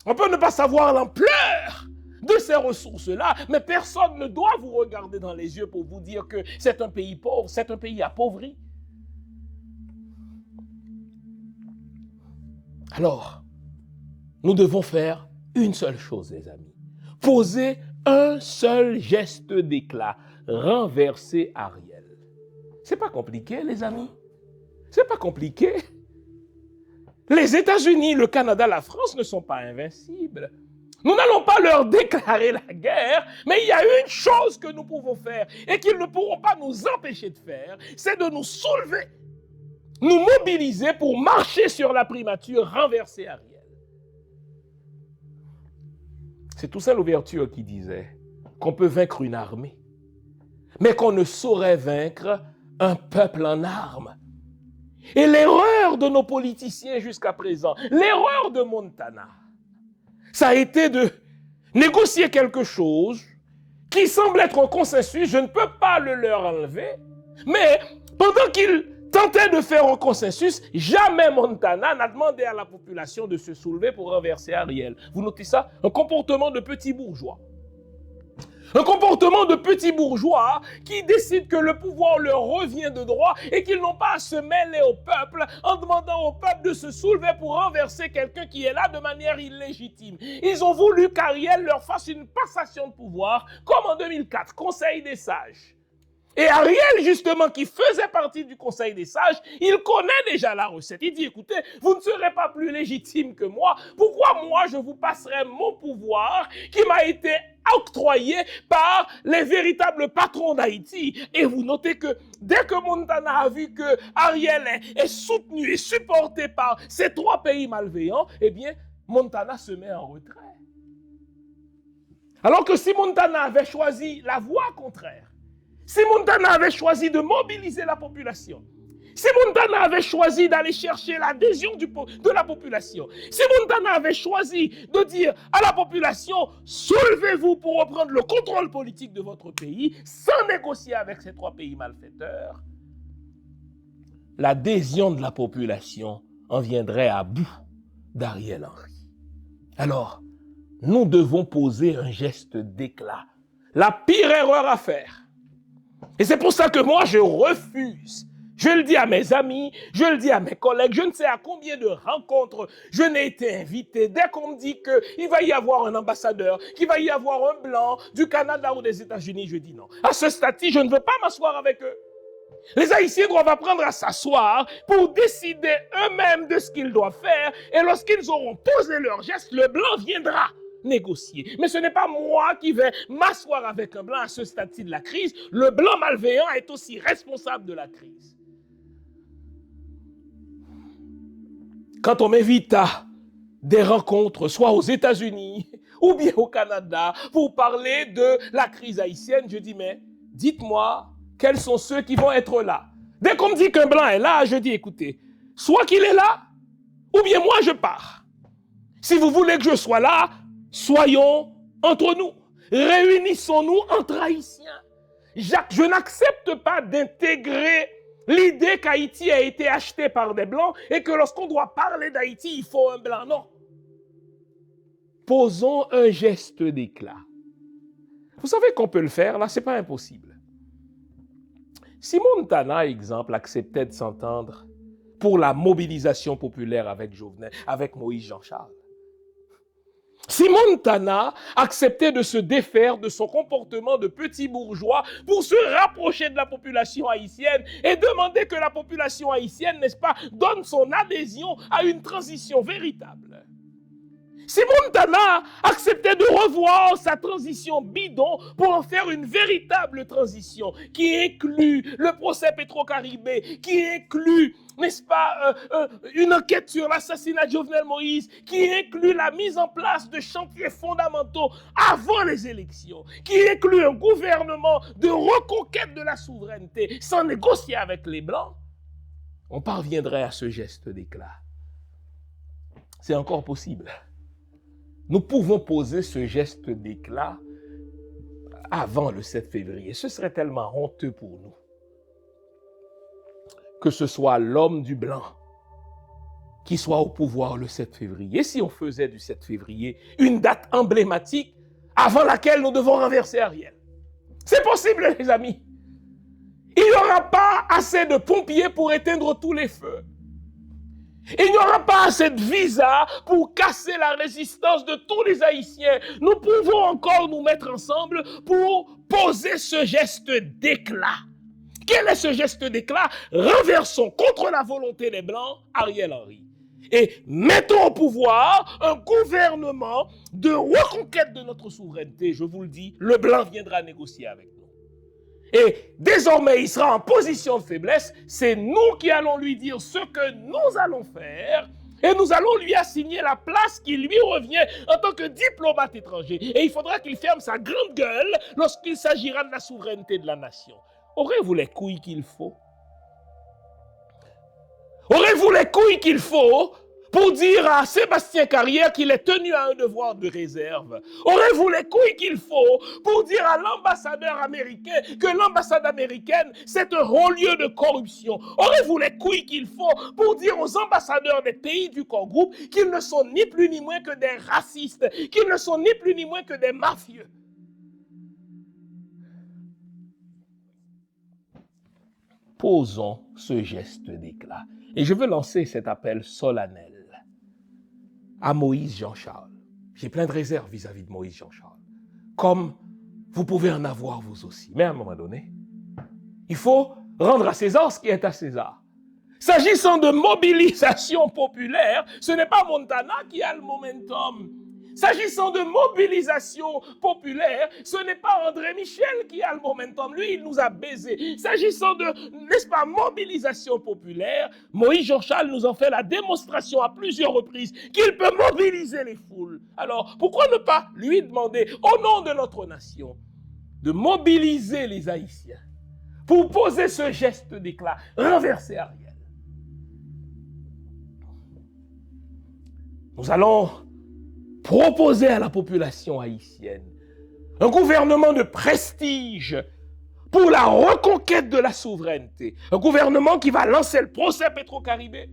On peut ne pas savoir l'ampleur de ces ressources-là, mais personne ne doit vous regarder dans les yeux pour vous dire que c'est un pays pauvre, c'est un pays appauvri. Alors, nous devons faire une seule chose, les amis. Poser un seul geste d'éclat. Renverser Ariel. C'est pas compliqué, les amis. C'est pas compliqué. Les États-Unis, le Canada, la France ne sont pas invincibles. Nous n'allons pas leur déclarer la guerre, mais il y a une chose que nous pouvons faire et qu'ils ne pourront pas nous empêcher de faire, c'est de nous soulever, nous mobiliser pour marcher sur la primature, renverser Ariel. C'est Toussaint Louverture qui disait qu'on peut vaincre une armée, mais qu'on ne saurait vaincre un peuple en armes. Et l'erreur de nos politiciens jusqu'à présent, l'erreur de Montana, ça a été de négocier quelque chose qui semble être un consensus, je ne peux pas le leur enlever, mais pendant qu'ils tentaient de faire un consensus, jamais Montana n'a demandé à la population de se soulever pour renverser Ariel. Vous notez ça? Un comportement de petits bourgeois. Un comportement de petits bourgeois qui décident que le pouvoir leur revient de droit et qu'ils n'ont pas à se mêler au peuple en demandant au peuple de se soulever pour renverser quelqu'un qui est là de manière illégitime. Ils ont voulu qu'Ariel leur fasse une passation de pouvoir comme en 2004, Conseil des sages. Et Ariel, justement, qui faisait partie du Conseil des sages, il connaît déjà la recette. Il dit, écoutez, vous ne serez pas plus légitime que moi. Pourquoi moi, je vous passerai mon pouvoir qui m'a été octroyé par les véritables patrons d'Haïti? Et vous notez que dès que Montana a vu que Ariel est soutenu et supporté par ces trois pays malveillants, eh bien, Montana se met en retrait. Alors que si Montana avait choisi la voie contraire, si Montana avait choisi de mobiliser la population, si Montana avait choisi d'aller chercher l'adhésion de la population, si Montana avait choisi de dire à la population, soulevez-vous pour reprendre le contrôle politique de votre pays, sans négocier avec ces trois pays malfaiteurs, l'adhésion de la population en viendrait à bout d'Ariel Henry. Alors, nous devons poser un geste d'éclat. La pire erreur à faire. Et c'est pour ça que moi, je refuse. Je le dis à mes amis, je le dis à mes collègues, je ne sais à combien de rencontres je n'ai été invité. Dès qu'on me dit qu'il va y avoir un ambassadeur, qu'il va y avoir un blanc du Canada ou des États-Unis, je dis non. À ce stade-ci, je ne veux pas m'asseoir avec eux. Les Haïtiens doivent apprendre à s'asseoir pour décider eux-mêmes de ce qu'ils doivent faire. Et lorsqu'ils auront posé leur geste, le blanc viendra négocier. Mais ce n'est pas moi qui vais m'asseoir avec un blanc à ce stade-ci de la crise. Le blanc malveillant est aussi responsable de la crise. Quand on m'invite à des rencontres, soit aux États-Unis ou bien au Canada, pour parler de la crise haïtienne, je dis, mais dites-moi, quels sont ceux qui vont être là? Dès qu'on me dit qu'un blanc est là, je dis, écoutez, soit qu'il est là, ou bien moi je pars. Si vous voulez que je sois là, soyons entre nous. Réunissons-nous entre Haïtiens. Je n'accepte pas d'intégrer l'idée qu'Haïti a été acheté par des Blancs et que lorsqu'on doit parler d'Haïti, il faut un Blanc. Non. Posons un geste d'éclat. Vous savez qu'on peut le faire, là, c'est pas impossible. Si Montana, exemple, acceptait de s'entendre pour la mobilisation populaire avec Jovenel, avec Moïse Jean-Charles, si Montana acceptait de se défaire de son comportement de petit bourgeois pour se rapprocher de la population haïtienne et demander que la population haïtienne, n'est-ce pas, donne son adhésion à une transition véritable. Si Montana acceptait de revoir sa transition bidon pour en faire une véritable transition qui inclut le procès Petro-Caribé, qui inclut, n'est-ce pas, une enquête sur l'assassinat de Jovenel Moïse, qui inclut la mise en place de chantiers fondamentaux avant les élections, qui inclut un gouvernement de reconquête de la souveraineté sans négocier avec les Blancs, on parviendrait à ce geste d'éclat. C'est encore possible. Nous pouvons poser ce geste d'éclat avant le 7 février. Ce serait tellement honteux pour nous que ce soit l'homme du blanc qui soit au pouvoir le 7 février. Et si on faisait du 7 février une date emblématique avant laquelle nous devons renverser Ariel? C'est possible, les amis. Il n'y aura pas assez de pompiers pour éteindre tous les feux. Il n'y aura pas assez de visa pour casser la résistance de tous les Haïtiens. Nous pouvons encore nous mettre ensemble pour poser ce geste d'éclat. Quel est ce geste d'éclat? Renversons contre la volonté des Blancs Ariel Henry. et mettons au pouvoir un gouvernement de reconquête de notre souveraineté. Je vous le dis, le blanc viendra négocier avec nous. Et désormais, il sera en position de faiblesse. C'est nous qui allons lui dire ce que nous allons faire. Et nous allons lui assigner la place qui lui revient en tant que diplomate étranger. Et il faudra qu'il ferme sa grande gueule lorsqu'il s'agira de la souveraineté de la nation. Aurez-vous les couilles qu'il faut? Aurez-vous les couilles qu'il faut pour dire à Sébastien Carrière qu'il est tenu à un devoir de réserve? Aurez-vous les couilles qu'il faut pour dire à l'ambassadeur américain que l'ambassade américaine, c'est un haut lieu de corruption? Aurez-vous les couilles qu'il faut pour dire aux ambassadeurs des pays du corps groupe qu'ils ne sont ni plus ni moins que des racistes, qu'ils ne sont ni plus ni moins que des mafieux? Posons ce geste d'éclat. Et je veux lancer cet appel solennel à Moïse Jean-Charles. J'ai plein de réserves vis-à-vis de Moïse Jean-Charles. Comme vous pouvez en avoir vous aussi. Mais à un moment donné, il faut rendre à César ce qui est à César. S'agissant de mobilisation populaire, ce n'est pas Montana qui a le momentum. S'agissant de mobilisation populaire, ce n'est pas André Michel qui a le momentum. Lui, il nous a baisés. S'agissant de, n'est-ce pas, mobilisation populaire, Moïse Jean-Charles nous en fait la démonstration à plusieurs reprises qu'il peut mobiliser les foules. Alors, pourquoi ne pas lui demander, au nom de notre nation, de mobiliser les Haïtiens pour poser ce geste d'éclat, renverser Ariel? Nous allons proposer à la population haïtienne un gouvernement de prestige pour la reconquête de la souveraineté. Un gouvernement qui va lancer le procès Petro-Caribé.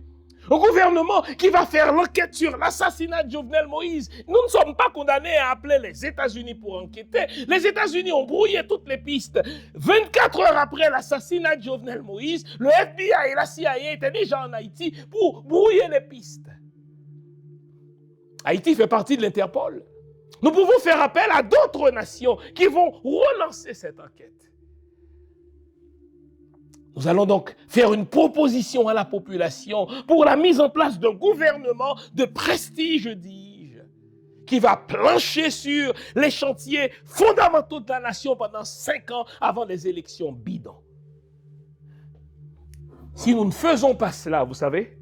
Un gouvernement qui va faire l'enquête sur l'assassinat de Jovenel Moïse. Nous ne sommes pas condamnés à appeler les États-Unis pour enquêter. Les États-Unis ont brouillé toutes les pistes. 24 heures après l'assassinat de Jovenel Moïse, le FBI et la CIA étaient déjà en Haïti pour brouiller les pistes. Haïti fait partie de l'Interpol. Nous pouvons faire appel à d'autres nations qui vont relancer cette enquête. Nous allons donc faire une proposition à la population pour la mise en place d'un gouvernement de prestige, dis-je, qui va plancher sur les chantiers fondamentaux de la nation pendant 5 ans avant les élections bidons. Si nous ne faisons pas cela, vous savez,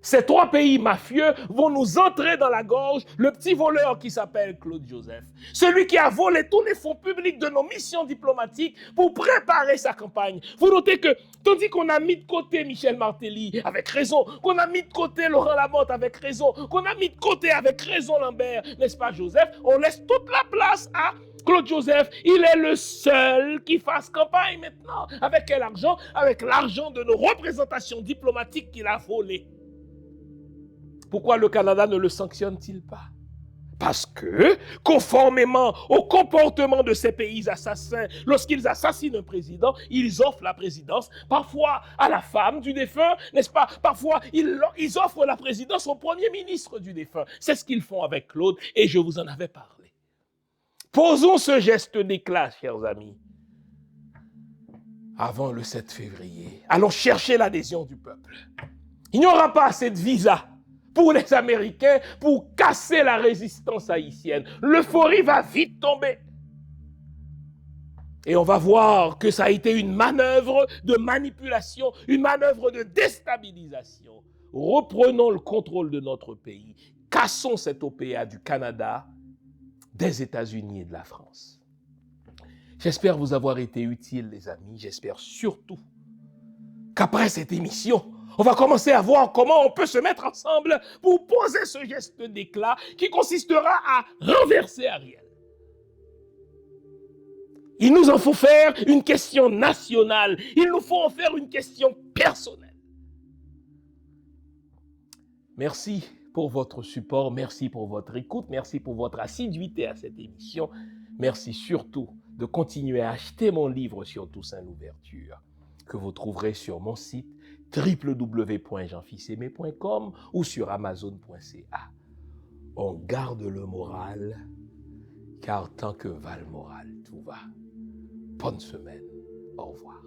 ces 3 pays mafieux vont nous entrer dans la gorge le petit voleur qui s'appelle Claude Joseph. Celui qui a volé tous les fonds publics de nos missions diplomatiques pour préparer sa campagne. Vous notez que, tandis qu'on a mis de côté Michel Martelly avec raison, qu'on a mis de côté Laurent Lamotte avec raison, qu'on a mis de côté avec raison Lambert, n'est-ce pas Joseph, on laisse toute la place à Claude Joseph. Il est le seul qui fasse campagne maintenant. Avec quel argent? Avec l'argent de nos représentations diplomatiques qu'il a volé. Pourquoi le Canada ne le sanctionne-t-il pas? Parce que, conformément au comportement de ces pays assassins, lorsqu'ils assassinent un président, ils offrent la présidence, parfois à la femme du défunt, n'est-ce pas? Parfois, ils offrent la présidence au premier ministre du défunt. C'est ce qu'ils font avec Claude, et je vous en avais parlé. Posons ce geste d'éclat, chers amis, avant le 7 février. Allons chercher l'adhésion du peuple. Il n'y aura pas assez de visas pour les Américains pour casser la résistance haïtienne. L'euphorie va vite tomber. Et on va voir que ça a été une manœuvre de manipulation, une manœuvre de déstabilisation. Reprenons le contrôle de notre pays. Cassons cette OPA du Canada, des États-Unis et de la France. J'espère vous avoir été utile, les amis. J'espère surtout qu'après cette émission, on va commencer à voir comment on peut se mettre ensemble pour poser ce geste d'éclat qui consistera à renverser Ariel. Il nous en faut faire une question nationale. Il nous faut en faire une question personnelle. Merci pour votre support. Merci pour votre écoute. Merci pour votre assiduité à cette émission. Merci surtout de continuer à acheter mon livre sur Toussaint Louverture que vous trouverez sur mon site www.jeanfilsaimé.com ou sur amazon.ca. On garde le moral, car tant que va le moral, tout va. Bonne semaine. Au revoir.